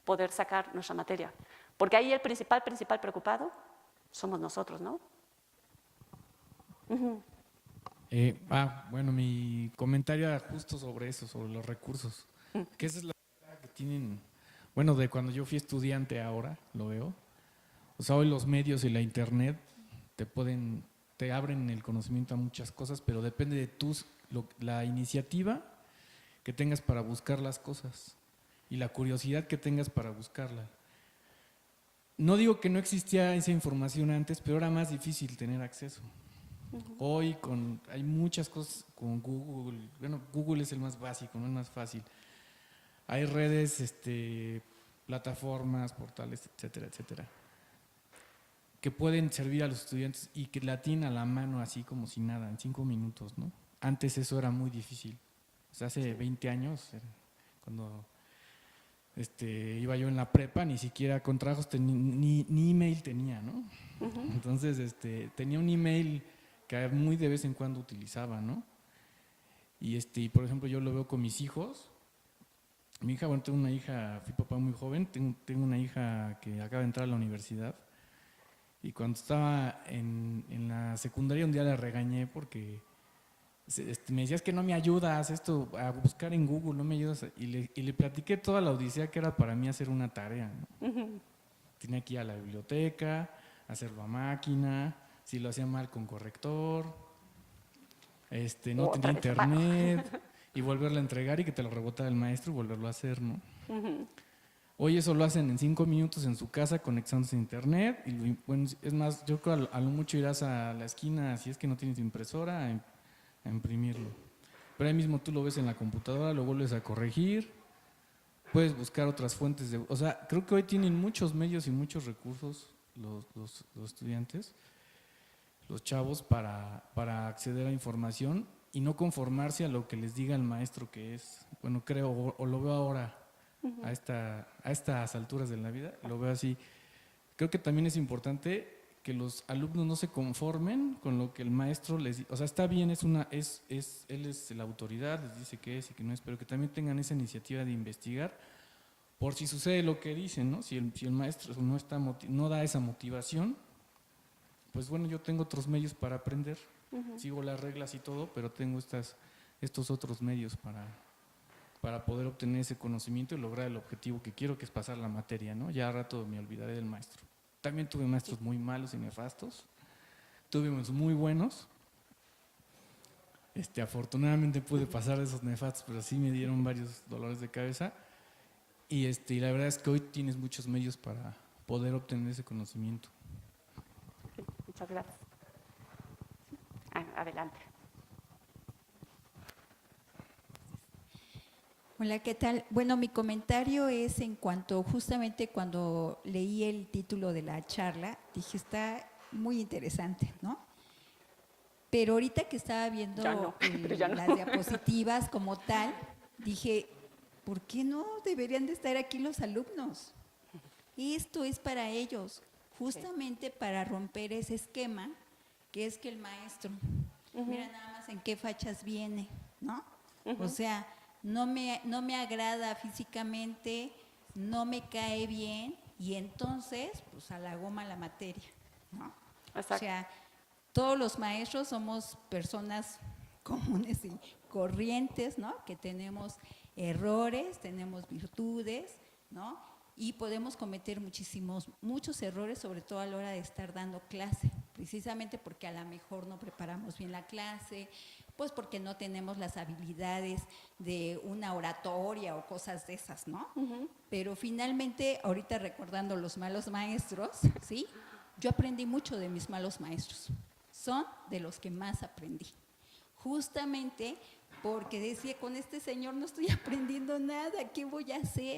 [SPEAKER 2] poder sacar nuestra materia. Porque ahí el principal preocupado somos nosotros, ¿no?
[SPEAKER 9] Bueno, mi comentario era justo sobre eso, sobre los recursos. Que esa es la que tienen, bueno, de cuando yo fui estudiante ahora, lo veo. O sea, hoy los medios y la internet te abren el conocimiento a muchas cosas, pero depende de la iniciativa que tengas para buscar las cosas y la curiosidad que tengas para buscarla. No digo que no existía esa información antes, pero era más difícil tener acceso. Hoy hay muchas cosas con Google. Bueno, Google es el más básico, no es más fácil. Hay redes, plataformas, portales, etcétera, etcétera, que pueden servir a los estudiantes y que la tienen a la mano así como si nada, en 5 minutos, ¿no? Antes eso era muy difícil. O sea, hace 20 años, cuando iba yo en la prepa, ni siquiera con trabajos ni email tenía, ¿no? Entonces, tenía un email que muy de vez en cuando utilizaba, ¿no? Y por ejemplo, yo lo veo con mis hijos. Mi hija, bueno, tengo una hija, fui papá muy joven, tengo una hija que acaba de entrar a la universidad. Y cuando estaba en la secundaria, un día la regañé porque me decías que no me ayudas a buscar en Google, no me ayudas. Y le platiqué toda la odisea que era para mí hacer una tarea, ¿no? Tenía que ir a la biblioteca, hacerlo a máquina, si lo hacía mal con corrector, no tenía internet, y volverlo a entregar y que te lo rebotara el maestro y volverlo a hacer, ¿no? Hoy eso lo hacen en 5 minutos en su casa conectándose a internet. Y bueno, es más, yo creo a lo mucho irás a la esquina, si es que no tienes impresora, a imprimirlo. Pero ahí mismo tú lo ves en la computadora, lo vuelves a corregir, puedes buscar otras fuentes. O sea, creo que hoy tienen muchos medios y muchos recursos los estudiantes, los chavos, para acceder a información y no conformarse a lo que les diga el maestro que es. Bueno, creo, o lo veo ahora, a estas alturas de la vida, lo veo así. Creo que también es importante que los alumnos no se conformen con lo que el maestro les dice. O sea, está bien, él es la autoridad, les dice qué es y qué no es, pero que también tengan esa iniciativa de investigar por si sucede lo que dicen, ¿no? Si el maestro no da esa motivación, pues bueno, yo tengo otros medios para aprender, sigo las reglas y todo, pero tengo estos otros medios para poder obtener ese conocimiento y lograr el objetivo que quiero, que es pasar la materia, ¿no? Ya a rato me olvidaré del maestro. También tuve maestros muy malos y nefastos. Tuvimos muy buenos. Afortunadamente pude pasar de esos nefastos, pero sí me dieron varios dolores de cabeza. Y la verdad es que hoy tienes muchos medios para poder obtener ese conocimiento.
[SPEAKER 2] Muchas gracias. Adelante.
[SPEAKER 10] Hola, ¿qué tal? Bueno, mi comentario es en cuanto justamente cuando leí el título de la charla, dije, está muy interesante, ¿no? Pero ahorita que estaba viendo las diapositivas como tal, dije, ¿por qué no deberían de estar aquí los alumnos? Esto es para ellos, justamente para romper ese esquema que es que el maestro, mira nada más en qué fachas viene, ¿no? O sea, no me agrada físicamente, no me cae bien y entonces, pues a la goma la materia, ¿no?
[SPEAKER 2] Exacto.
[SPEAKER 10] O sea, todos los maestros somos personas comunes y corrientes, ¿no? Que tenemos errores, tenemos virtudes, ¿no? Y podemos cometer muchos errores, sobre todo a la hora de estar dando clase, precisamente porque a lo mejor no preparamos bien la clase, pues porque no tenemos las habilidades de una oratoria o cosas de esas, ¿no? Pero finalmente, ahorita recordando los malos maestros, ¿sí? Yo aprendí mucho de mis malos maestros, son de los que más aprendí, justamente porque decía, con este señor no estoy aprendiendo nada, ¿qué voy a hacer?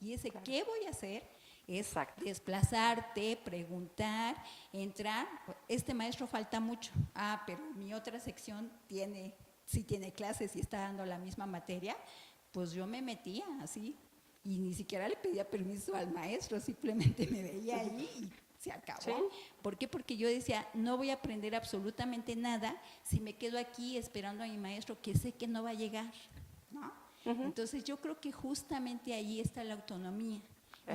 [SPEAKER 10] Y ese ¿qué voy a hacer? Es desplazarte, preguntar, entrar. Este maestro falta mucho. Pero mi otra sección sí tiene clases y está dando la misma materia. Pues yo me metía así y ni siquiera le pedía permiso al maestro, simplemente me veía ahí y se acabó.
[SPEAKER 2] ¿Sí?
[SPEAKER 10] ¿Por qué? Porque yo decía, no voy a aprender absolutamente nada si me quedo aquí esperando a mi maestro que sé que no va a llegar, ¿no? Entonces yo creo que justamente ahí está la autonomía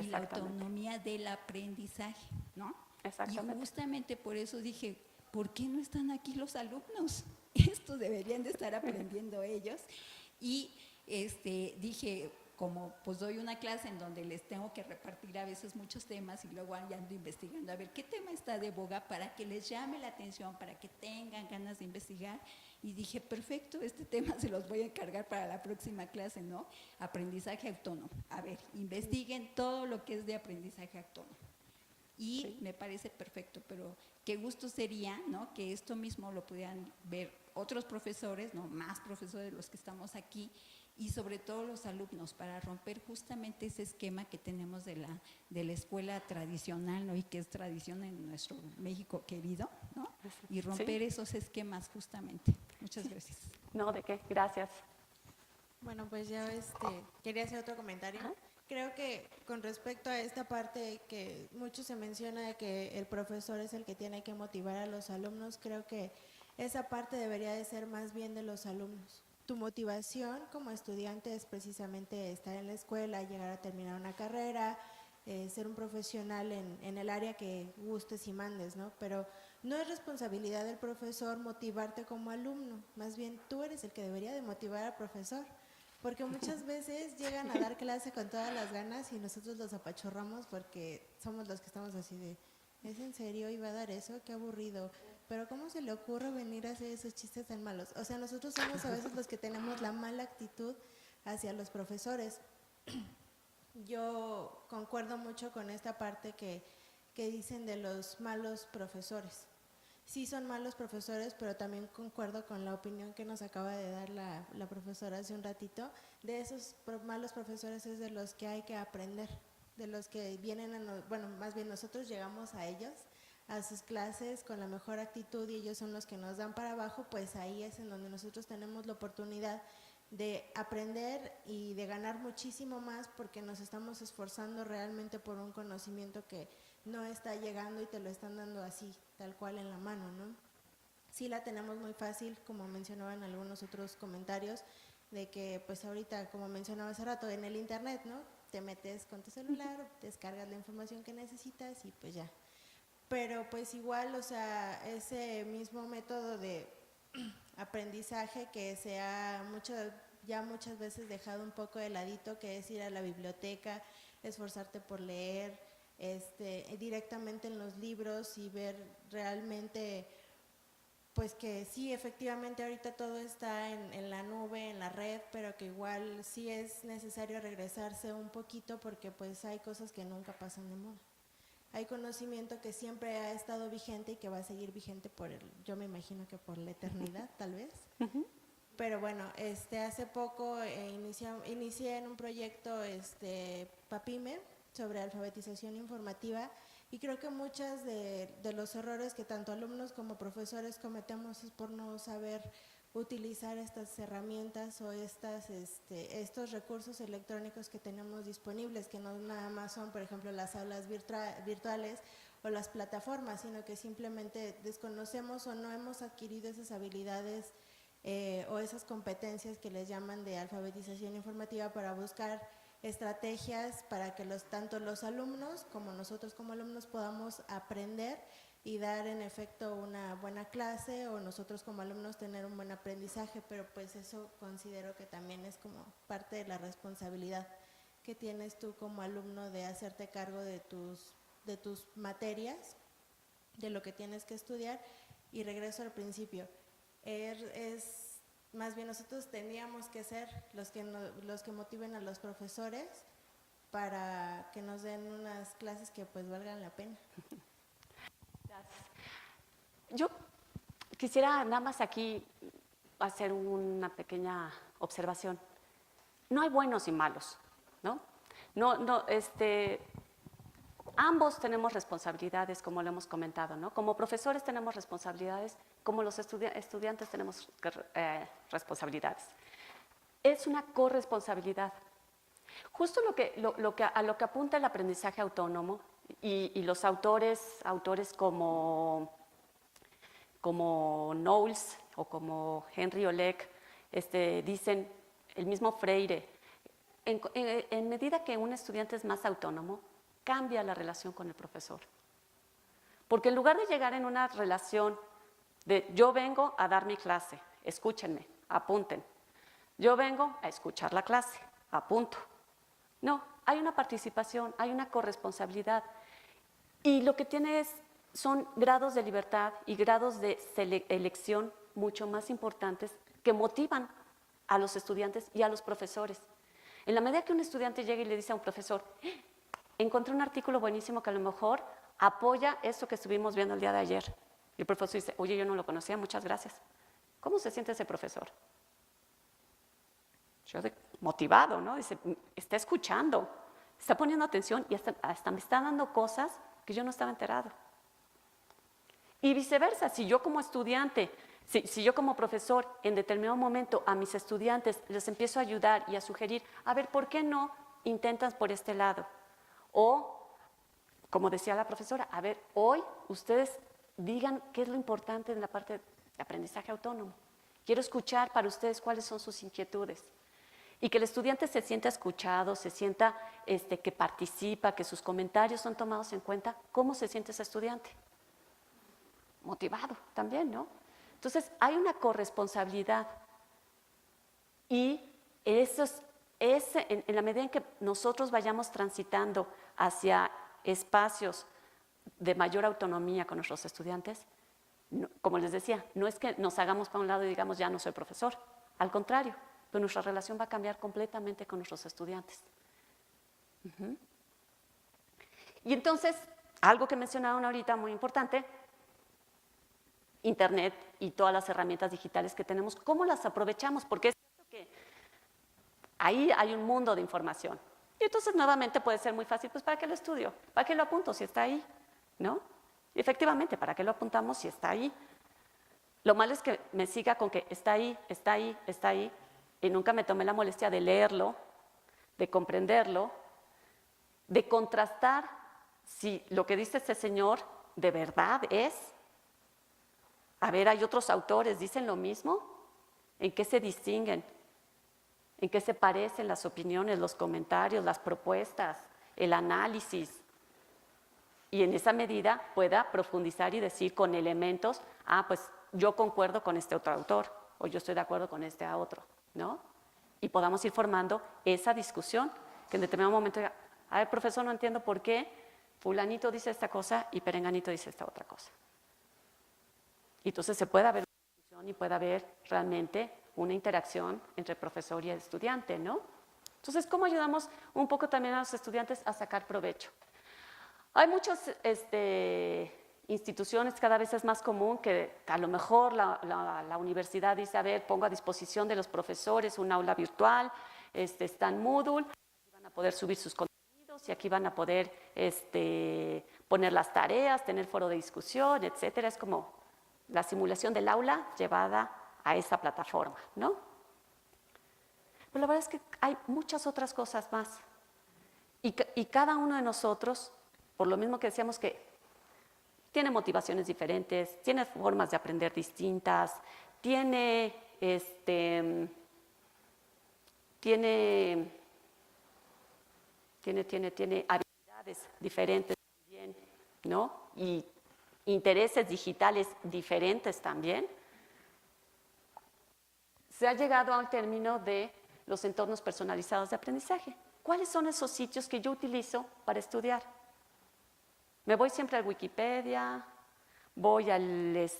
[SPEAKER 10] y la autonomía del aprendizaje, ¿no?
[SPEAKER 2] Exactamente.
[SPEAKER 10] Y justamente por eso dije, ¿por qué no están aquí los alumnos? Esto deberían de estar aprendiendo ellos. Y dije, como pues doy una clase en donde les tengo que repartir a veces muchos temas y luego ando investigando a ver qué tema está de boga para que les llame la atención, para que tengan ganas de investigar. Y dije, perfecto, este tema se los voy a encargar para la próxima clase, ¿no? Aprendizaje autónomo. A ver, investiguen todo lo que es de aprendizaje autónomo. Y me parece perfecto, pero qué gusto sería, ¿no? Que esto mismo lo pudieran ver otros profesores, ¿no? Más profesores de los que estamos aquí, y sobre todo los alumnos, para romper justamente ese esquema que tenemos de la escuela tradicional, ¿no? Y que es tradición en nuestro México querido, ¿no? Y romper esos esquemas justamente. Muchas gracias.
[SPEAKER 2] No, ¿de qué? Gracias.
[SPEAKER 3] Bueno, pues yo quería hacer otro comentario. Creo que con respecto a esta parte que mucho se menciona de que el profesor es el que tiene que motivar a los alumnos, creo que esa parte debería de ser más bien de los alumnos. Tu motivación como estudiante es precisamente estar en la escuela, llegar a terminar una carrera, ser un profesional en el área que gustes y mandes, ¿no? Pero no es responsabilidad del profesor motivarte como alumno, más bien tú eres el que debería de motivar al profesor, porque muchas veces llegan a dar clase con todas las ganas y nosotros los apachurramos porque somos los que estamos así de, ¿es en serio? ¿Iba a dar eso? Qué aburrido. Pero ¿cómo se le ocurre venir a hacer esos chistes tan malos? O sea, nosotros somos a veces los que tenemos la mala actitud hacia los profesores. Yo concuerdo mucho con esta parte que dicen de los malos profesores. Sí son malos profesores, pero también concuerdo con la opinión que nos acaba de dar la profesora hace un ratito. De esos malos profesores es de los que hay que aprender, de los que vienen, bueno, más bien nosotros llegamos a ellos, a sus clases con la mejor actitud y ellos son los que nos dan para abajo, pues ahí es en donde nosotros tenemos la oportunidad de aprender y de ganar muchísimo más porque nos estamos esforzando realmente por un conocimiento que no está llegando y te lo están dando así, tal cual en la mano, ¿no? Sí la tenemos muy fácil, como mencionaban algunos otros comentarios, de que pues ahorita, como mencionaba hace rato, en el internet, ¿no? Te metes con tu celular, descargas la información que necesitas y pues ya. Pero pues igual, o sea, ese mismo método de aprendizaje que se ha ya muchas veces dejado un poco de ladito, que es ir a la biblioteca, esforzarte por leer, directamente en los libros y ver realmente pues que sí, efectivamente ahorita todo está en la nube, en la red, pero que igual sí es necesario regresarse un poquito porque pues hay cosas que nunca pasan de moda. Hay conocimiento que siempre ha estado vigente y que va a seguir vigente yo me imagino que por la eternidad, tal vez. Pero bueno, hace poco inicié en un proyecto PAPIME sobre alfabetización informativa y creo que muchos de los errores que tanto alumnos como profesores cometemos es por no saber utilizar estas herramientas o estos recursos electrónicos que tenemos disponibles, que no nada más son, por ejemplo, las aulas virtuales o las plataformas, sino que simplemente desconocemos o no hemos adquirido esas habilidades o esas competencias que les llaman de alfabetización informativa para buscar estrategias para que tanto los alumnos como nosotros como alumnos podamos aprender y dar en efecto una buena clase o nosotros como alumnos tener un buen aprendizaje, pero pues eso considero que también es como parte de la responsabilidad que tienes tú como alumno de hacerte cargo de tus materias, de lo que tienes que estudiar. Y regreso al principio, más bien nosotros tendríamos que ser los que motiven a los profesores para que nos den unas clases que pues valgan la pena.
[SPEAKER 2] Gracias. Yo quisiera nada más aquí hacer una pequeña observación. No hay buenos y malos, ¿no? Ambos tenemos responsabilidades, como lo hemos comentado, ¿no? Como profesores tenemos responsabilidades, como los estudiantes tenemos responsabilidades. Es una corresponsabilidad. Justo a lo que apunta el aprendizaje autónomo y los autores como Knowles o como Henry Oleg dicen, el mismo Freire, en medida que un estudiante es más autónomo, cambia la relación con el profesor. Porque en lugar de llegar en una relación de yo vengo a dar mi clase, escúchenme, apunten. Yo vengo a escuchar la clase, apunto. No, hay una participación, hay una corresponsabilidad. Y lo que tiene son grados de libertad y grados de elección mucho más importantes que motivan a los estudiantes y a los profesores. En la medida que un estudiante llega y le dice a un profesor, encontré un artículo buenísimo que a lo mejor apoya eso que estuvimos viendo el día de ayer. Y el profesor dice, oye, yo no lo conocía, muchas gracias. ¿Cómo se siente ese profesor? Motivado, ¿no? Dice, está escuchando, está poniendo atención y hasta me está dando cosas que yo no estaba enterado. Y viceversa, si yo como estudiante, si yo como profesor en determinado momento a mis estudiantes les empiezo a ayudar y a sugerir, a ver, ¿por qué no intentas por este lado? O, como decía la profesora, a ver, hoy ustedes digan qué es lo importante en la parte de aprendizaje autónomo. Quiero escuchar para ustedes cuáles son sus inquietudes. Y que el estudiante se sienta escuchado, se sienta que participa, que sus comentarios son tomados en cuenta. ¿Cómo se siente ese estudiante? Motivado también, ¿no? Entonces, hay una corresponsabilidad. Y en la medida en que nosotros vayamos transitando hacia espacios de mayor autonomía con nuestros estudiantes, como les decía, no es que nos hagamos para un lado y digamos ya no soy profesor, al contrario, pero nuestra relación va a cambiar completamente con nuestros estudiantes. Y entonces, algo que mencionaron ahorita muy importante, Internet y todas las herramientas digitales que tenemos, ¿cómo las aprovechamos? Porque es cierto que ahí hay un mundo de información. Y entonces nuevamente puede ser muy fácil, pues ¿para qué lo estudio? ¿Para qué lo apunto si está ahí? ¿No? Y efectivamente, ¿para qué lo apuntamos si está ahí? Lo malo es que me siga con que está ahí, está ahí, está ahí, y nunca me tomé la molestia de leerlo, de comprenderlo, de contrastar si lo que dice este señor de verdad es. A ver, hay otros autores, ¿dicen lo mismo? ¿En qué se distinguen? ¿En qué se parecen las opiniones, los comentarios, las propuestas, el análisis? Y en esa medida pueda profundizar y decir con elementos, pues yo concuerdo con este otro autor, o yo estoy de acuerdo con este a otro, ¿no? Y podamos ir formando esa discusión, que en determinado momento diga, a ver, profesor, no entiendo por qué fulanito dice esta cosa y perenganito dice esta otra cosa. Y entonces se puede haber una discusión y puede haber realmente una interacción entre profesor y estudiante, ¿no? Entonces, ¿cómo ayudamos un poco también a los estudiantes a sacar provecho? Hay muchas instituciones, cada vez es más común que a lo mejor la universidad dice, a ver, pongo a disposición de los profesores un aula virtual, está en Moodle, aquí van a poder subir sus contenidos y aquí van a poder poner las tareas, tener foro de discusión, etcétera. Es como la simulación del aula llevada a esa plataforma, ¿no? Pero la verdad es que hay muchas otras cosas más. Y cada uno de nosotros, por lo mismo que decíamos que tiene motivaciones diferentes, tiene formas de aprender distintas, tiene habilidades diferentes también, ¿no? Y intereses digitales diferentes también. Se ha llegado al término de los entornos personalizados de aprendizaje. ¿Cuáles son esos sitios que yo utilizo para estudiar? Me voy siempre al Wikipedia, voy al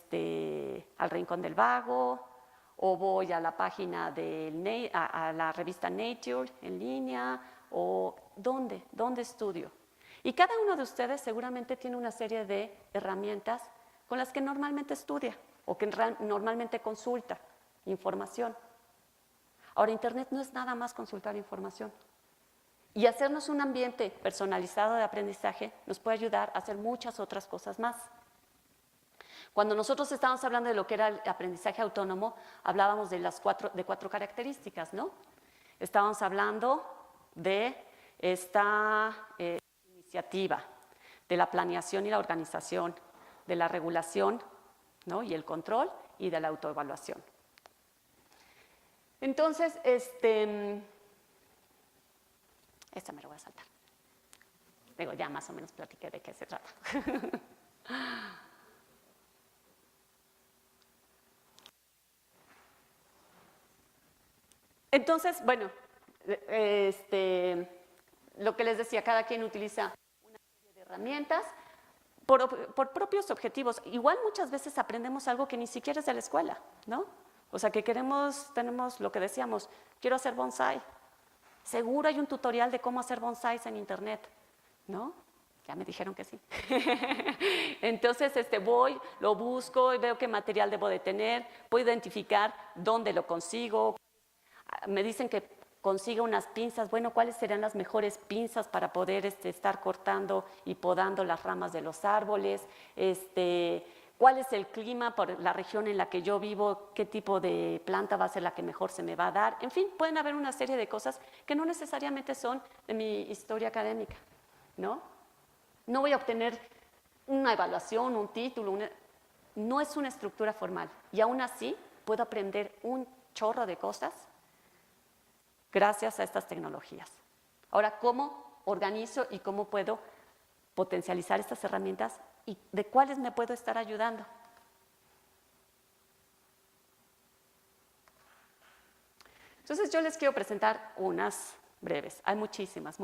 [SPEAKER 2] Rincón del Vago, o voy a la página a la revista Nature en línea, o ¿dónde estudio? Y cada uno de ustedes seguramente tiene una serie de herramientas con las que normalmente estudia o que normalmente consulta información. Ahora, Internet no es nada más consultar información. Y hacernos un ambiente personalizado de aprendizaje nos puede ayudar a hacer muchas otras cosas más. Cuando nosotros estábamos hablando de lo que era el aprendizaje autónomo, hablábamos de cuatro características, ¿no? Estábamos hablando de esta iniciativa, de la planeación y la organización, de la regulación, ¿no? Y el control, y de la autoevaluación. Entonces, esta me lo voy a saltar. Digo, ya más o menos platiqué de qué se trata. Entonces, bueno, lo que les decía, cada quien utiliza una serie de herramientas por propios objetivos. Igual muchas veces aprendemos algo que ni siquiera es de la escuela, ¿no? O sea, que tenemos lo que decíamos, quiero hacer bonsai. Seguro hay un tutorial de cómo hacer bonsáis en internet, ¿no? Ya me dijeron que sí. Entonces, voy, lo busco y veo qué material debo de tener, puedo identificar dónde lo consigo. Me dicen que consiga unas pinzas. Bueno, ¿cuáles serían las mejores pinzas para poder estar cortando y podando las ramas de los árboles? ¿Cuál es el clima por la región en la que yo vivo? ¿Qué tipo de planta va a ser la que mejor se me va a dar? En fin, pueden haber una serie de cosas que no necesariamente son de mi historia académica, ¿no? No voy a obtener una evaluación, un título, no es una estructura formal. Y aún así puedo aprender un chorro de cosas gracias a estas tecnologías. Ahora, ¿cómo organizo y cómo puedo potencializar estas herramientas y de cuáles me puedo estar ayudando? Entonces, yo les quiero presentar unas breves. Hay muchísimas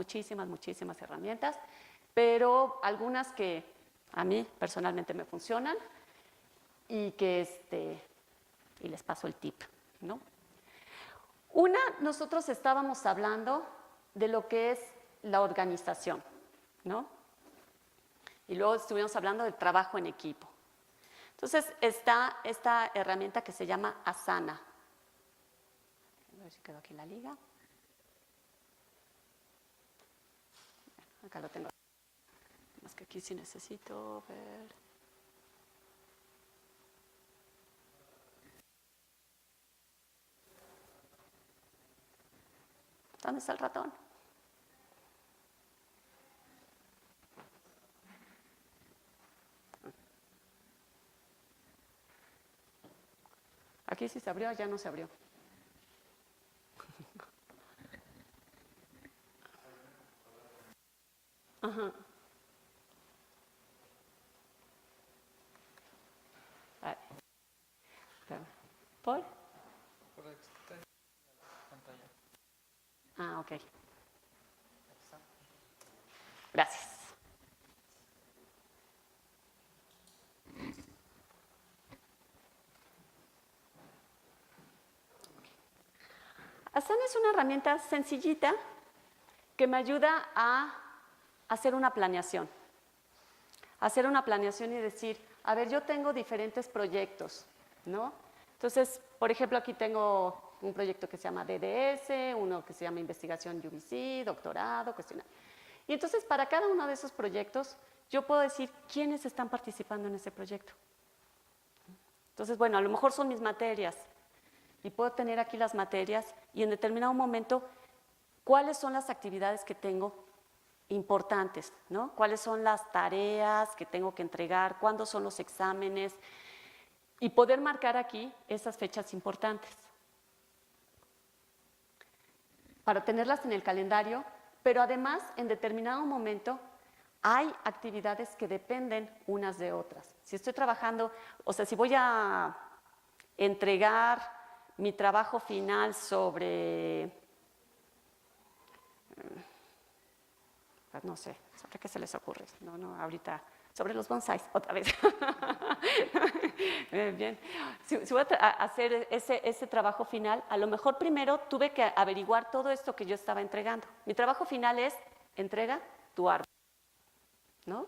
[SPEAKER 2] herramientas, pero algunas que a mí personalmente me funcionan y que y les paso el tip, ¿no? Nosotros estábamos hablando de lo que es la organización, ¿no? Y luego estuvimos hablando del trabajo en equipo. Entonces, está esta herramienta que se llama Asana. A ver si quedó aquí la liga. Acá lo tengo. Más que aquí sí necesito ver. ¿Dónde está el ratón? Aquí sí se abrió, ya no se abrió. Ajá. Vale. ¿Paul? Ah, ok. Gracias. Asana es una herramienta sencillita que me ayuda a hacer una planeación. Hacer una planeación y decir, a ver, yo tengo diferentes proyectos, ¿no? Entonces, por ejemplo, aquí tengo un proyecto que se llama DDS, uno que se llama investigación UBC, doctorado, cuestionario. Y entonces, para cada uno de esos proyectos, yo puedo decir quiénes están participando en ese proyecto. Entonces, bueno, a lo mejor son mis materias y puedo tener aquí las materias y en determinado momento, cuáles son las actividades que tengo importantes, ¿no? Cuáles son las tareas que tengo que entregar, cuándo son los exámenes y poder marcar aquí esas fechas importantes para tenerlas en el calendario, pero además en determinado momento hay actividades que dependen unas de otras. Si estoy trabajando, o sea, si voy a entregar mi trabajo final sobre, pues no sé, ¿sobre qué se les ocurre? No, ahorita, sobre los bonsáis, otra vez. Bien, si voy a hacer ese trabajo final, a lo mejor primero tuve que averiguar todo esto que yo estaba entregando. Mi trabajo final es, entrega tu árbol, ¿no?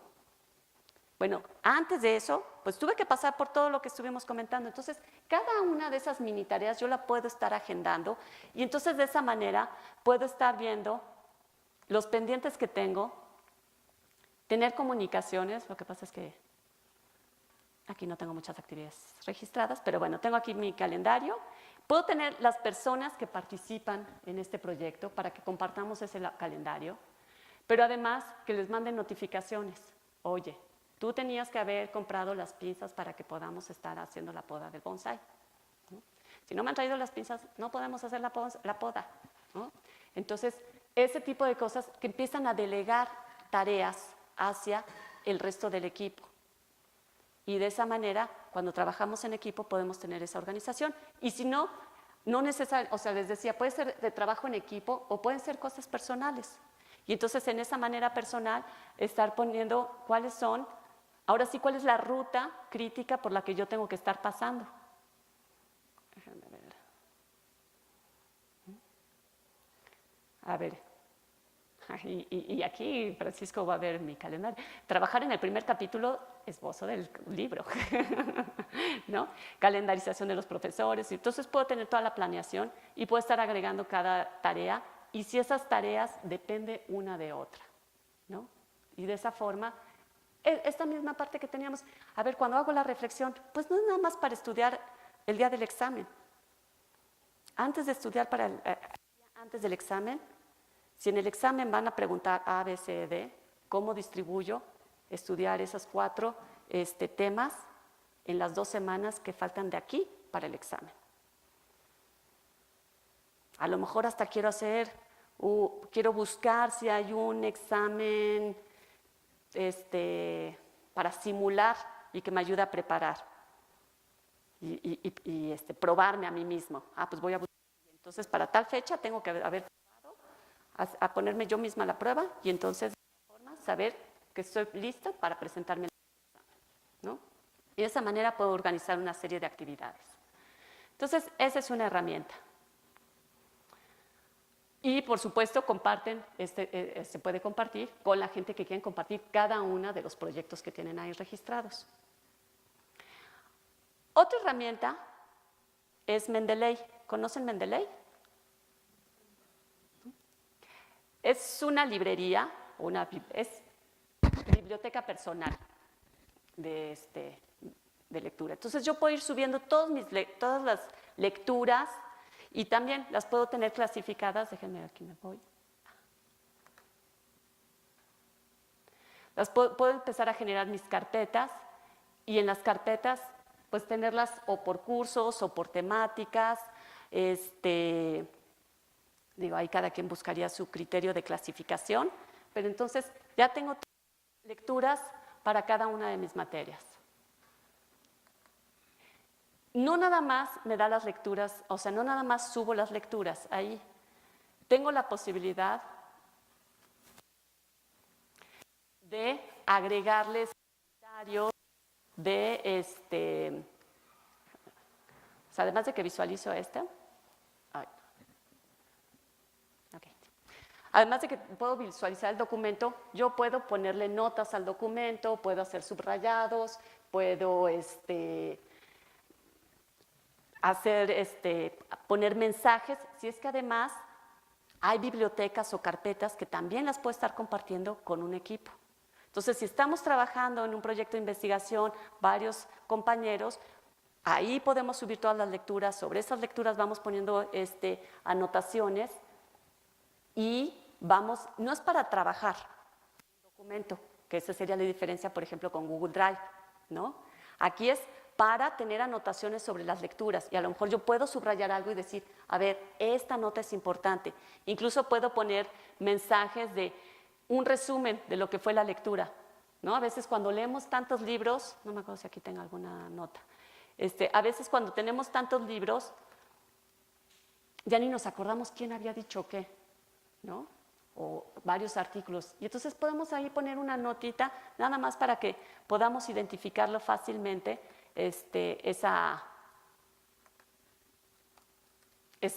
[SPEAKER 2] Bueno, antes de eso, pues tuve que pasar por todo lo que estuvimos comentando. Entonces, cada una de esas mini tareas yo la puedo estar agendando y entonces de esa manera puedo estar viendo los pendientes que tengo, tener comunicaciones. Lo que pasa es que aquí no tengo muchas actividades registradas, pero bueno, tengo aquí mi calendario. Puedo tener las personas que participan en este proyecto para que compartamos ese calendario, pero además que les manden notificaciones. Oye, tú tenías que haber comprado las pinzas para que podamos estar haciendo la poda del bonsái, ¿no? Si no me han traído las pinzas, no podemos hacer la poda, ¿no? Entonces, ese tipo de cosas que empiezan a delegar tareas hacia el resto del equipo. Y de esa manera, cuando trabajamos en equipo, podemos tener esa organización. Y si no, no necesariamente, o sea, les decía, puede ser de trabajo en equipo o pueden ser cosas personales. Y entonces, en esa manera personal, estar poniendo cuáles son, ahora sí, cuál es la ruta crítica por la que yo tengo que estar pasando. Déjame ver. A ver. Y aquí Francisco va a ver mi calendario. Trabajar en el primer capítulo, esbozo del libro, ¿no? Calendarización de los profesores. Entonces puedo tener toda la planeación y puedo estar agregando cada tarea y si esas tareas depende una de otra, ¿no? Y de esa forma, esta misma parte que teníamos, a ver, cuando hago la reflexión, pues no es nada más para estudiar el día del examen. Antes de estudiar antes del examen, si en el examen van a preguntar A, B, C, D, ¿cómo distribuyo estudiar esos 4 temas en las 2 semanas que faltan de aquí para el examen? A lo mejor hasta quiero buscar si hay un examen para simular y que me ayude a preparar y probarme a mí mismo. Pues voy a buscar. Entonces, para tal fecha tengo que haber a ponerme yo misma la prueba y entonces de esa forma saber que estoy lista para presentarme el examen, ¿no? Y de esa manera puedo organizar una serie de actividades. Entonces, esa es una herramienta. Y, por supuesto, comparten, se puede compartir con la gente que quieren compartir cada uno de los proyectos que tienen ahí registrados. Otra herramienta es Mendeley. ¿Conocen Mendeley? Es una librería, es biblioteca personal de lectura. Entonces yo puedo ir subiendo todas las lecturas y también las puedo tener clasificadas. Déjenme, aquí me voy. Puedo empezar a generar mis carpetas y en las carpetas pues tenerlas o por cursos o por temáticas. Digo, ahí cada quien buscaría su criterio de clasificación, pero entonces ya tengo lecturas para cada una de mis materias. No nada más me da las lecturas, o sea, no nada más subo las lecturas ahí. Tengo la posibilidad de agregarles comentarios o sea, además de que visualizo Además de que puedo visualizar el documento, yo puedo ponerle notas al documento, puedo hacer subrayados, puedo poner mensajes, si es que además hay bibliotecas o carpetas que también las puedo estar compartiendo con un equipo. Entonces, si estamos trabajando en un proyecto de investigación, varios compañeros, ahí podemos subir todas las lecturas, sobre esas lecturas vamos poniendo anotaciones y vamos, no es para trabajar un documento, que esa sería la diferencia, por ejemplo, con Google Drive, ¿no? Aquí es para tener anotaciones sobre las lecturas y a lo mejor yo puedo subrayar algo y decir, a ver, esta nota es importante. Incluso puedo poner mensajes de un resumen de lo que fue la lectura, ¿no? A veces cuando leemos tantos libros, no me acuerdo si aquí tengo alguna nota, a veces cuando tenemos tantos libros, ya ni nos acordamos quién había dicho qué, ¿no? O varios artículos. Y entonces podemos ahí poner una notita, nada más para que podamos identificarlo fácilmente, esa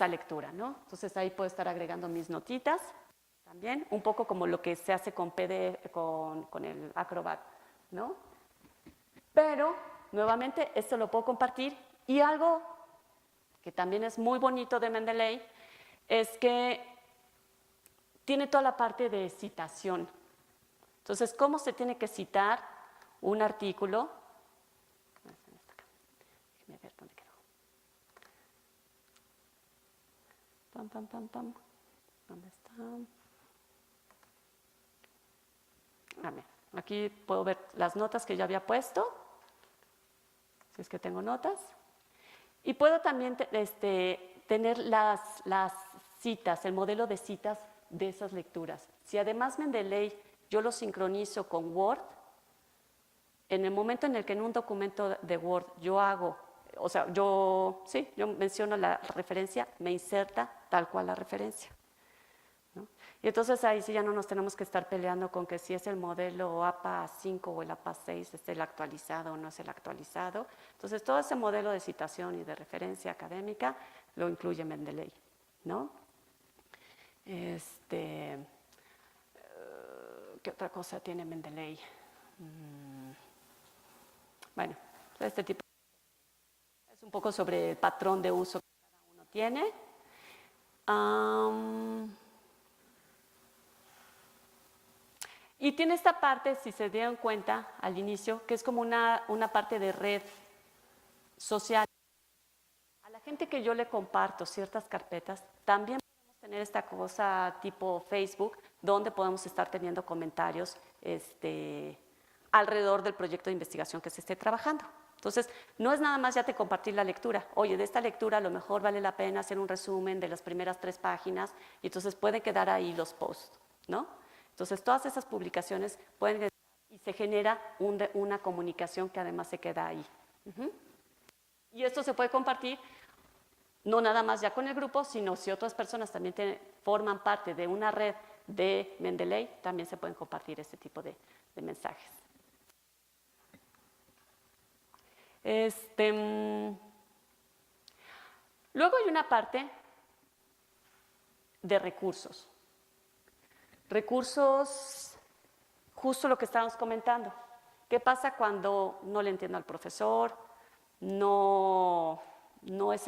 [SPEAKER 2] lectura, ¿no? Entonces ahí puedo estar agregando mis notitas. También, un poco como lo que se hace con PDF, con el Acrobat, ¿no? Pero, nuevamente, esto lo puedo compartir. Y algo que también es muy bonito de Mendeley es que tiene toda la parte de citación. Entonces, ¿cómo se tiene que citar un artículo? Déjenme ver dónde quedó. Pam, pam, pam, pam. ¿Dónde está? Aquí puedo ver las notas que ya había puesto, si es que tengo notas. Y puedo también tener las citas, el modelo de citas de esas lecturas. Si además Mendeley yo lo sincronizo con Word, en el momento en el que en un documento de Word yo hago, o sea, yo menciono la referencia, me inserta tal cual la referencia, ¿no? Y entonces ahí sí ya no nos tenemos que estar peleando con que si es el modelo APA 5 o el APA 6 es el actualizado o no es el actualizado. Entonces todo ese modelo de citación y de referencia académica lo incluye Mendeley, ¿no? ¿Qué otra cosa tiene Mendeley? Bueno, este tipo es un poco sobre el patrón de uso que cada uno tiene. Y tiene esta parte, si se dieron cuenta al inicio, que es como una parte de red social. A la gente que yo le comparto ciertas carpetas, también podemos tener esta cosa tipo Facebook, donde podemos estar teniendo comentarios alrededor del proyecto de investigación que se esté trabajando. Entonces, no es nada más ya te compartir la lectura. Oye, de esta lectura a lo mejor vale la pena hacer un resumen de las primeras 3 páginas y entonces pueden quedar ahí los posts, ¿no? Entonces, todas esas publicaciones pueden quedar y se genera una comunicación que además se queda ahí. Y esto se puede compartir no nada más ya con el grupo, sino si otras personas también forman parte de una red de Mendeley, también se pueden compartir este tipo de mensajes. Luego hay una parte de recursos. Recursos, justo lo que estábamos comentando. ¿Qué pasa cuando no le entiendo al profesor? No es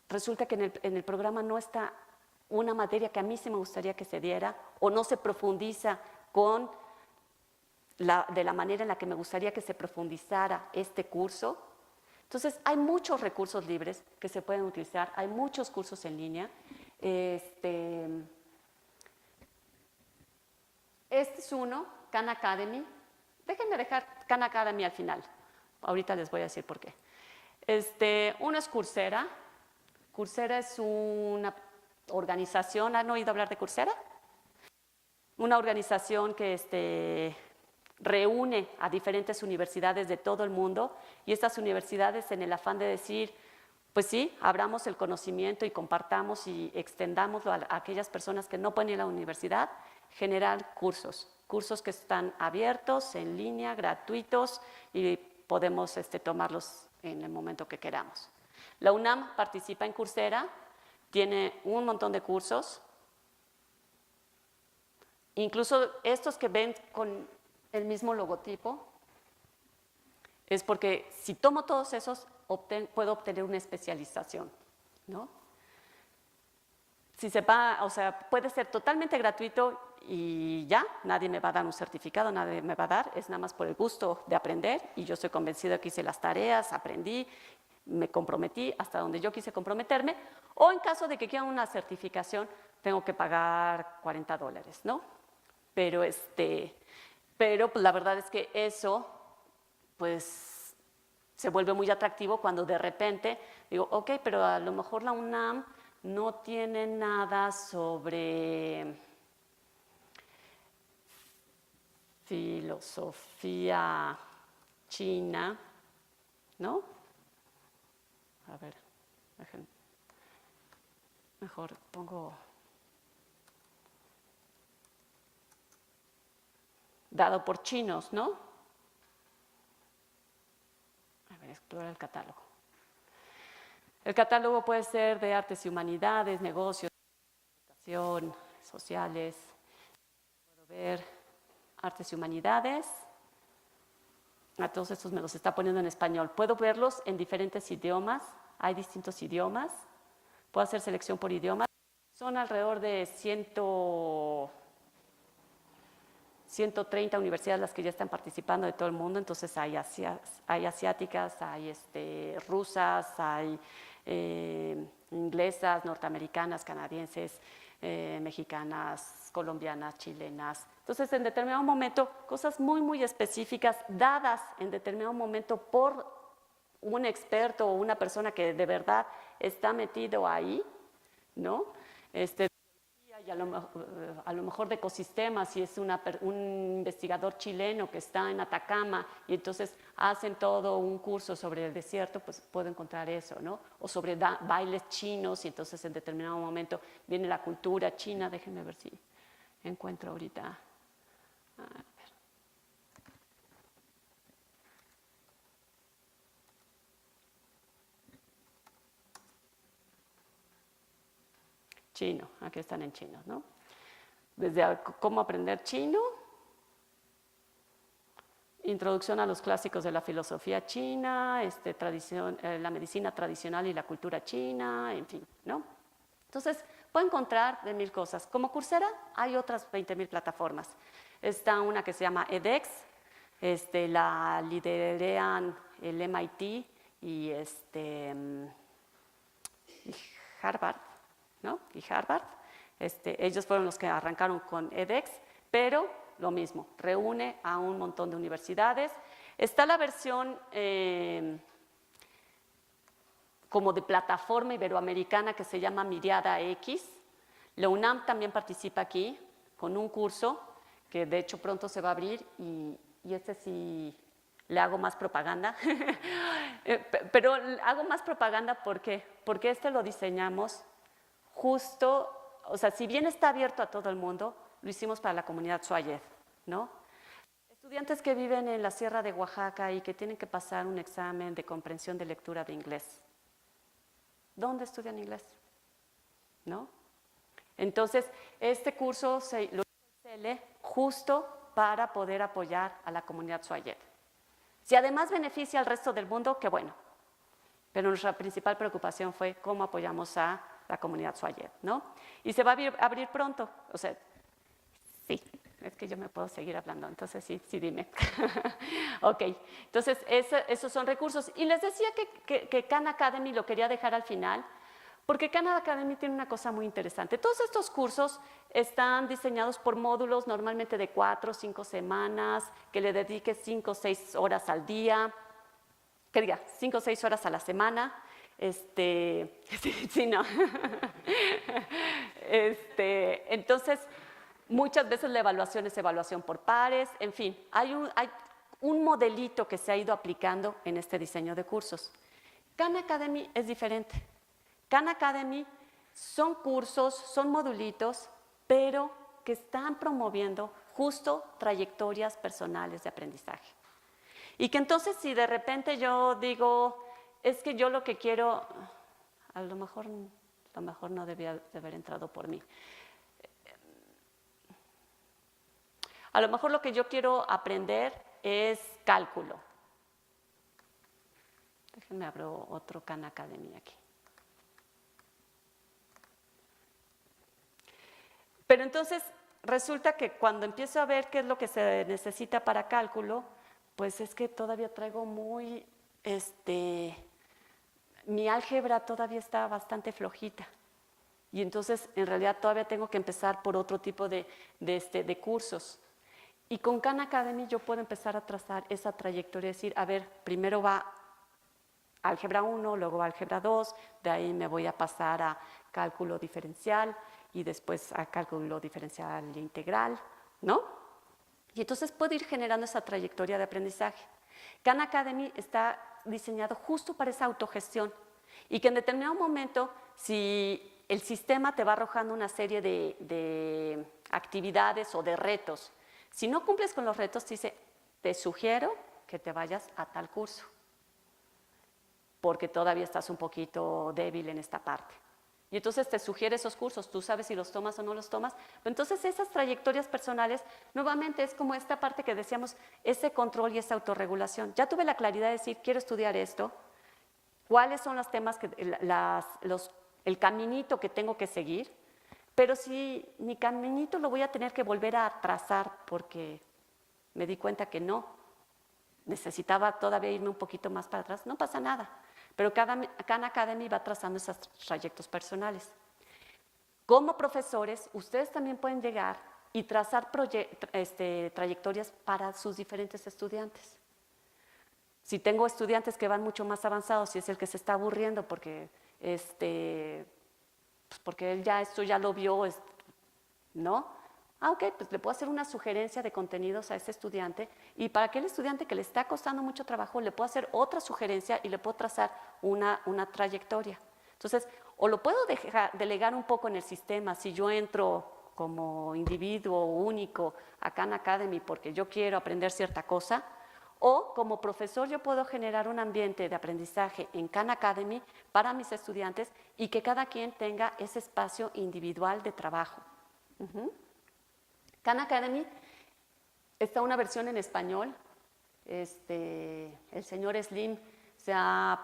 [SPEAKER 2] resulta que en el programa no está una materia que a mí sí me gustaría que se diera o no se profundiza de la manera en la que me gustaría que se profundizara este curso. Entonces, hay muchos recursos libres que se pueden utilizar, hay muchos cursos en línea. Este es uno, Khan Academy. Déjenme dejar Khan Academy al final. Ahorita les voy a decir por qué. Uno es Coursera. Coursera es una organización. ¿Han oído hablar de Coursera? Una organización que reúne a diferentes universidades de todo el mundo y estas universidades en el afán de decir, pues sí, abramos el conocimiento y compartamos y extendámoslo a aquellas personas que no pueden ir a la universidad, generar cursos que están abiertos, en línea, gratuitos y podemos tomarlos en el momento que queramos. La UNAM participa en Coursera, tiene un montón de cursos. Incluso estos que ven con el mismo logotipo, es porque si tomo todos esos, puedo obtener una especialización, ¿no? Si se va, o sea, puede ser totalmente gratuito y ya, nadie me va a dar un certificado, nadie me va a dar, es nada más por el gusto de aprender y yo estoy convencida de que hice las tareas, aprendí, me comprometí hasta donde yo quise comprometerme, o en caso de que quiera una certificación, tengo que pagar $40, ¿no? Pero pues la verdad es que eso, pues, se vuelve muy atractivo cuando de repente digo, ok, pero a lo mejor la UNAM no tiene nada sobre filosofía china, ¿no? A ver, mejor pongo dado por chinos, ¿no? A ver, explora el catálogo. El catálogo puede ser de artes y humanidades, negocios, educación, sociales. Puedo ver artes y humanidades. A todos estos me los está poniendo en español. Puedo verlos en diferentes idiomas. Hay distintos idiomas. Puedo hacer selección por idiomas. Son alrededor de 130 universidades las que ya están participando de todo el mundo. Entonces hay asiáticas, hay rusas, hay inglesas, norteamericanas, canadienses, mexicanas, colombianas, chilenas. Entonces, en determinado momento, cosas muy, muy específicas, dadas en determinado momento por un experto o una persona que de verdad está metido ahí, ¿no? Y a lo mejor de ecosistemas, si es un investigador chileno que está en Atacama y entonces hacen todo un curso sobre el desierto, pues puedo encontrar eso, ¿no? O sobre bailes chinos y entonces en determinado momento viene la cultura china. Déjenme ver si encuentro ahorita. A ver. Chino, aquí están en chino, ¿no? Desde cómo aprender chino, introducción a los clásicos de la filosofía china, la medicina tradicional y la cultura china, en fin, ¿no? Entonces, puedo encontrar de 1000 cosas. Como Coursera, hay otras 20,000 plataformas. Está una que se llama edX, la liderean el MIT y Harvard, ¿no? Y Harvard. Ellos fueron los que arrancaron con edX, pero lo mismo, reúne a un montón de universidades. Está la versión como de plataforma iberoamericana que se llama Miriada X. La UNAM también participa aquí con un curso que de hecho pronto se va a abrir y sí le hago más propaganda. Pero hago más propaganda porque lo diseñamos justo, o sea, si bien está abierto a todo el mundo, lo hicimos para la comunidad Swayed, ¿no? Estudiantes que viven en la Sierra de Oaxaca y que tienen que pasar un examen de comprensión de lectura de inglés. ¿Dónde estudian inglés? ¿No? Entonces, este curso lo hizo el CELE justo para poder apoyar a la comunidad Swayed. Si además beneficia al resto del mundo, qué bueno. Pero nuestra principal preocupación fue cómo apoyamos a la comunidad Swayed, ¿no? Y se va a abrir pronto, o sea, sí, es que yo me puedo seguir hablando, entonces sí, dime. Ok, entonces esos son recursos. Y les decía que Khan Academy lo quería dejar al final, porque Khan Academy tiene una cosa muy interesante. Todos estos cursos están diseñados por módulos normalmente de 4 o 5 semanas, que le dedique 5 o 6 horas al día, que diga 5 o 6 horas a la semana. Sí, no. Entonces, muchas veces la evaluación es evaluación por pares, en fin, hay un modelito que se ha ido aplicando en este diseño de cursos. Khan Academy es diferente. Khan Academy son cursos, son modulitos, pero que están promoviendo justo trayectorias personales de aprendizaje. Y que entonces si de repente yo digo, es que yo lo que quiero, a lo mejor a lo mejor no debía de haber entrado por mí. A lo mejor lo que yo quiero aprender es cálculo. Déjenme abro otro Khan Academy aquí. Pero entonces resulta que cuando empiezo a ver qué es lo que se necesita para cálculo, pues es que todavía traigo muy, mi álgebra todavía está bastante flojita. Y entonces en realidad todavía tengo que empezar por otro tipo de cursos. Y con Khan Academy yo puedo empezar a trazar esa trayectoria, decir, a ver, primero va álgebra 1, luego álgebra 2, de ahí me voy a pasar a cálculo diferencial y después a cálculo diferencial integral, ¿no? Y entonces puedo ir generando esa trayectoria de aprendizaje. Khan Academy está diseñado justo para esa autogestión y que en determinado momento, si el sistema te va arrojando una serie de actividades o de retos, si no cumples con los retos, te dice, te sugiero que te vayas a tal curso, porque todavía estás un poquito débil en esta parte. Y entonces te sugiere esos cursos, tú sabes si los tomas o no los tomas. Pero entonces esas trayectorias personales, nuevamente es como esta parte que decíamos, ese control y esa autorregulación. Ya tuve la claridad de decir, quiero estudiar esto, cuáles son los temas, el caminito que tengo que seguir, pero si mi caminito lo voy a tener que volver a trazar porque me di cuenta que no, necesitaba todavía irme un poquito más para atrás, no pasa nada. Pero Khan Academy va trazando esos trayectos personales. Como profesores, ustedes también pueden llegar y trazar trayectorias para sus diferentes estudiantes. Si tengo estudiantes que van mucho más avanzados, si es el que se está aburriendo porque, pues porque él ya esto ya lo vio, ¿no? Ok, pues le puedo hacer una sugerencia de contenidos a ese estudiante y para aquel estudiante que le está costando mucho trabajo le puedo hacer otra sugerencia y le puedo trazar una trayectoria. Entonces, o lo puedo delegar un poco en el sistema, si yo entro como individuo único a Khan Academy porque yo quiero aprender cierta cosa, o como profesor yo puedo generar un ambiente de aprendizaje en Khan Academy para mis estudiantes y que cada quien tenga ese espacio individual de trabajo. Khan Academy está una versión en español. El señor Slim se ha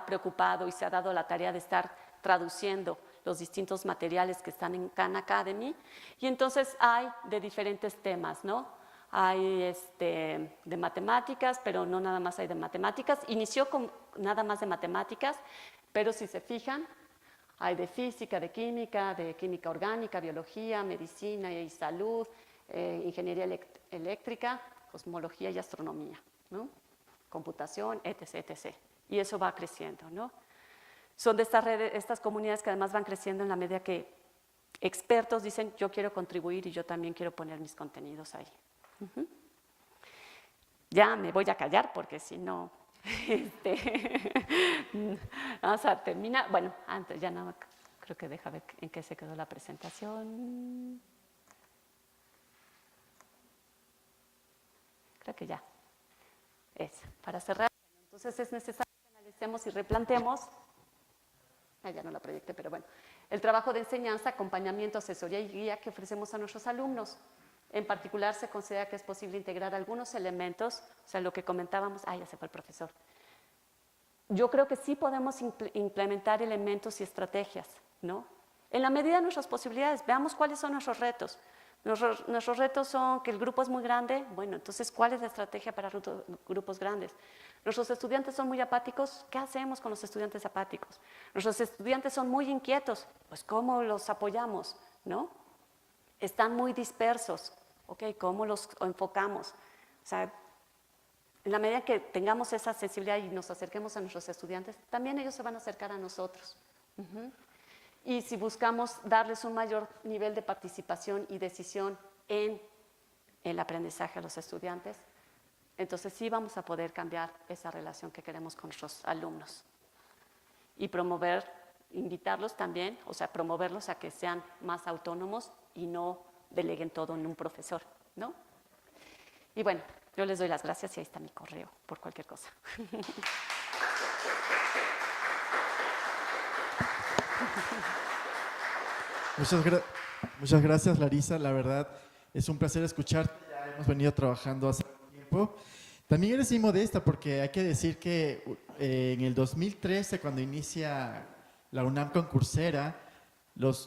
[SPEAKER 2] preocupado y se ha dado la tarea de estar traduciendo los distintos materiales que están en Khan Academy. Y entonces hay de diferentes temas, ¿no? Hay de matemáticas, pero no nada más hay de matemáticas. Inició con nada más de matemáticas, pero si se fijan, hay de física, de química orgánica, biología, medicina y salud, ingeniería eléctrica, cosmología y astronomía, ¿no? Computación, etc., etc. Y eso va creciendo, ¿no? Son de estas redes, estas comunidades que además van creciendo en la medida que expertos dicen, yo quiero contribuir y yo también quiero poner mis contenidos ahí. Ya me voy a callar porque si no... vamos a terminar. Bueno, antes ya no, creo que deja ver en qué se quedó la presentación. Creo que ya. Para cerrar, entonces es necesario que analicemos y replanteemos. Ya no la proyecté, pero bueno. El trabajo de enseñanza, acompañamiento, asesoría y guía que ofrecemos a nuestros alumnos. En particular, se considera que es posible integrar algunos elementos, o sea, lo que comentábamos, ya se fue el profesor. Yo creo que sí podemos implementar elementos y estrategias, ¿no? En la medida de nuestras posibilidades, veamos cuáles son nuestros retos. Nuestros retos son que el grupo es muy grande, bueno, entonces, ¿cuál es la estrategia para grupos grandes? Nuestros estudiantes son muy apáticos, ¿qué hacemos con los estudiantes apáticos? Nuestros estudiantes son muy inquietos, pues, ¿cómo los apoyamos, no? Están muy dispersos, ¿ok? ¿Cómo los enfocamos? O sea, en la medida que tengamos esa sensibilidad y nos acerquemos a nuestros estudiantes, también ellos se van a acercar a nosotros. Y si buscamos darles un mayor nivel de participación y decisión en el aprendizaje a los estudiantes, entonces sí vamos a poder cambiar esa relación que queremos con nuestros alumnos. Y invitarlos también, o sea, promoverlos a que sean más autónomos y no deleguen todo en un profesor, ¿no? Y bueno, yo les doy las gracias y ahí está mi correo por cualquier cosa.
[SPEAKER 1] Muchas gracias, Larisa. La verdad, es un placer escucharte. Ya hemos venido trabajando hace tiempo. También eres muy modesta porque hay que decir que en el 2013, cuando inicia la UNAM con Coursera,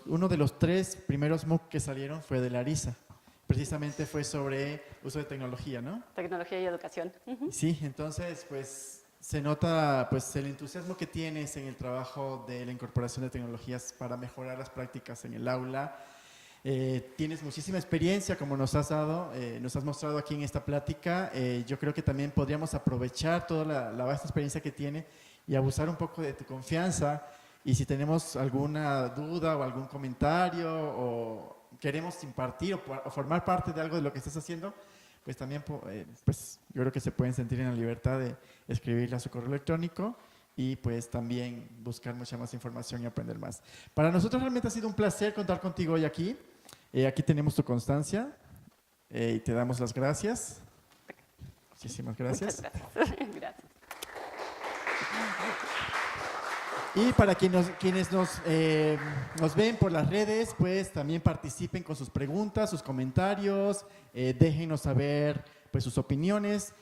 [SPEAKER 1] uno de los 3 primeros MOOC que salieron fue de Larisa. Precisamente fue sobre uso de tecnología, ¿no?
[SPEAKER 2] Tecnología y educación.
[SPEAKER 1] Sí, entonces, pues se nota pues el entusiasmo que tienes en el trabajo de la incorporación de tecnologías para mejorar las prácticas en el aula. Tienes muchísima experiencia, como nos has mostrado aquí en esta plática. Yo creo que también podríamos aprovechar toda la vasta experiencia que tiene y abusar un poco de tu confianza. Y si tenemos alguna duda o algún comentario o queremos impartir o formar parte de algo de lo que estás haciendo, pues también pues yo creo que se pueden sentir en la libertad de escribirle a su correo electrónico y pues también buscar mucha más información y aprender más. Para nosotros realmente ha sido un placer contar contigo hoy aquí. Aquí tenemos tu constancia y te damos las gracias. Muchísimas gracias.
[SPEAKER 2] Muchas gracias. Gracias.
[SPEAKER 1] Y para quienes nos ven por las redes, pues también participen con sus preguntas, sus comentarios, déjenos saber pues sus opiniones.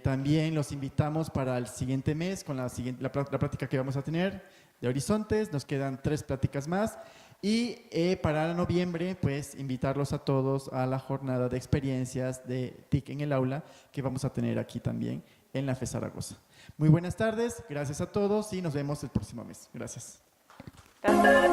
[SPEAKER 1] También los invitamos para el siguiente mes con la plática que vamos a tener de Horizontes. Nos quedan 3 pláticas más. Y para noviembre, pues invitarlos a todos a la jornada de experiencias de TIC en el aula que vamos a tener aquí también en la FE Zaragoza. Muy buenas tardes, gracias a todos y nos vemos el próximo mes. Gracias.
[SPEAKER 2] Gracias.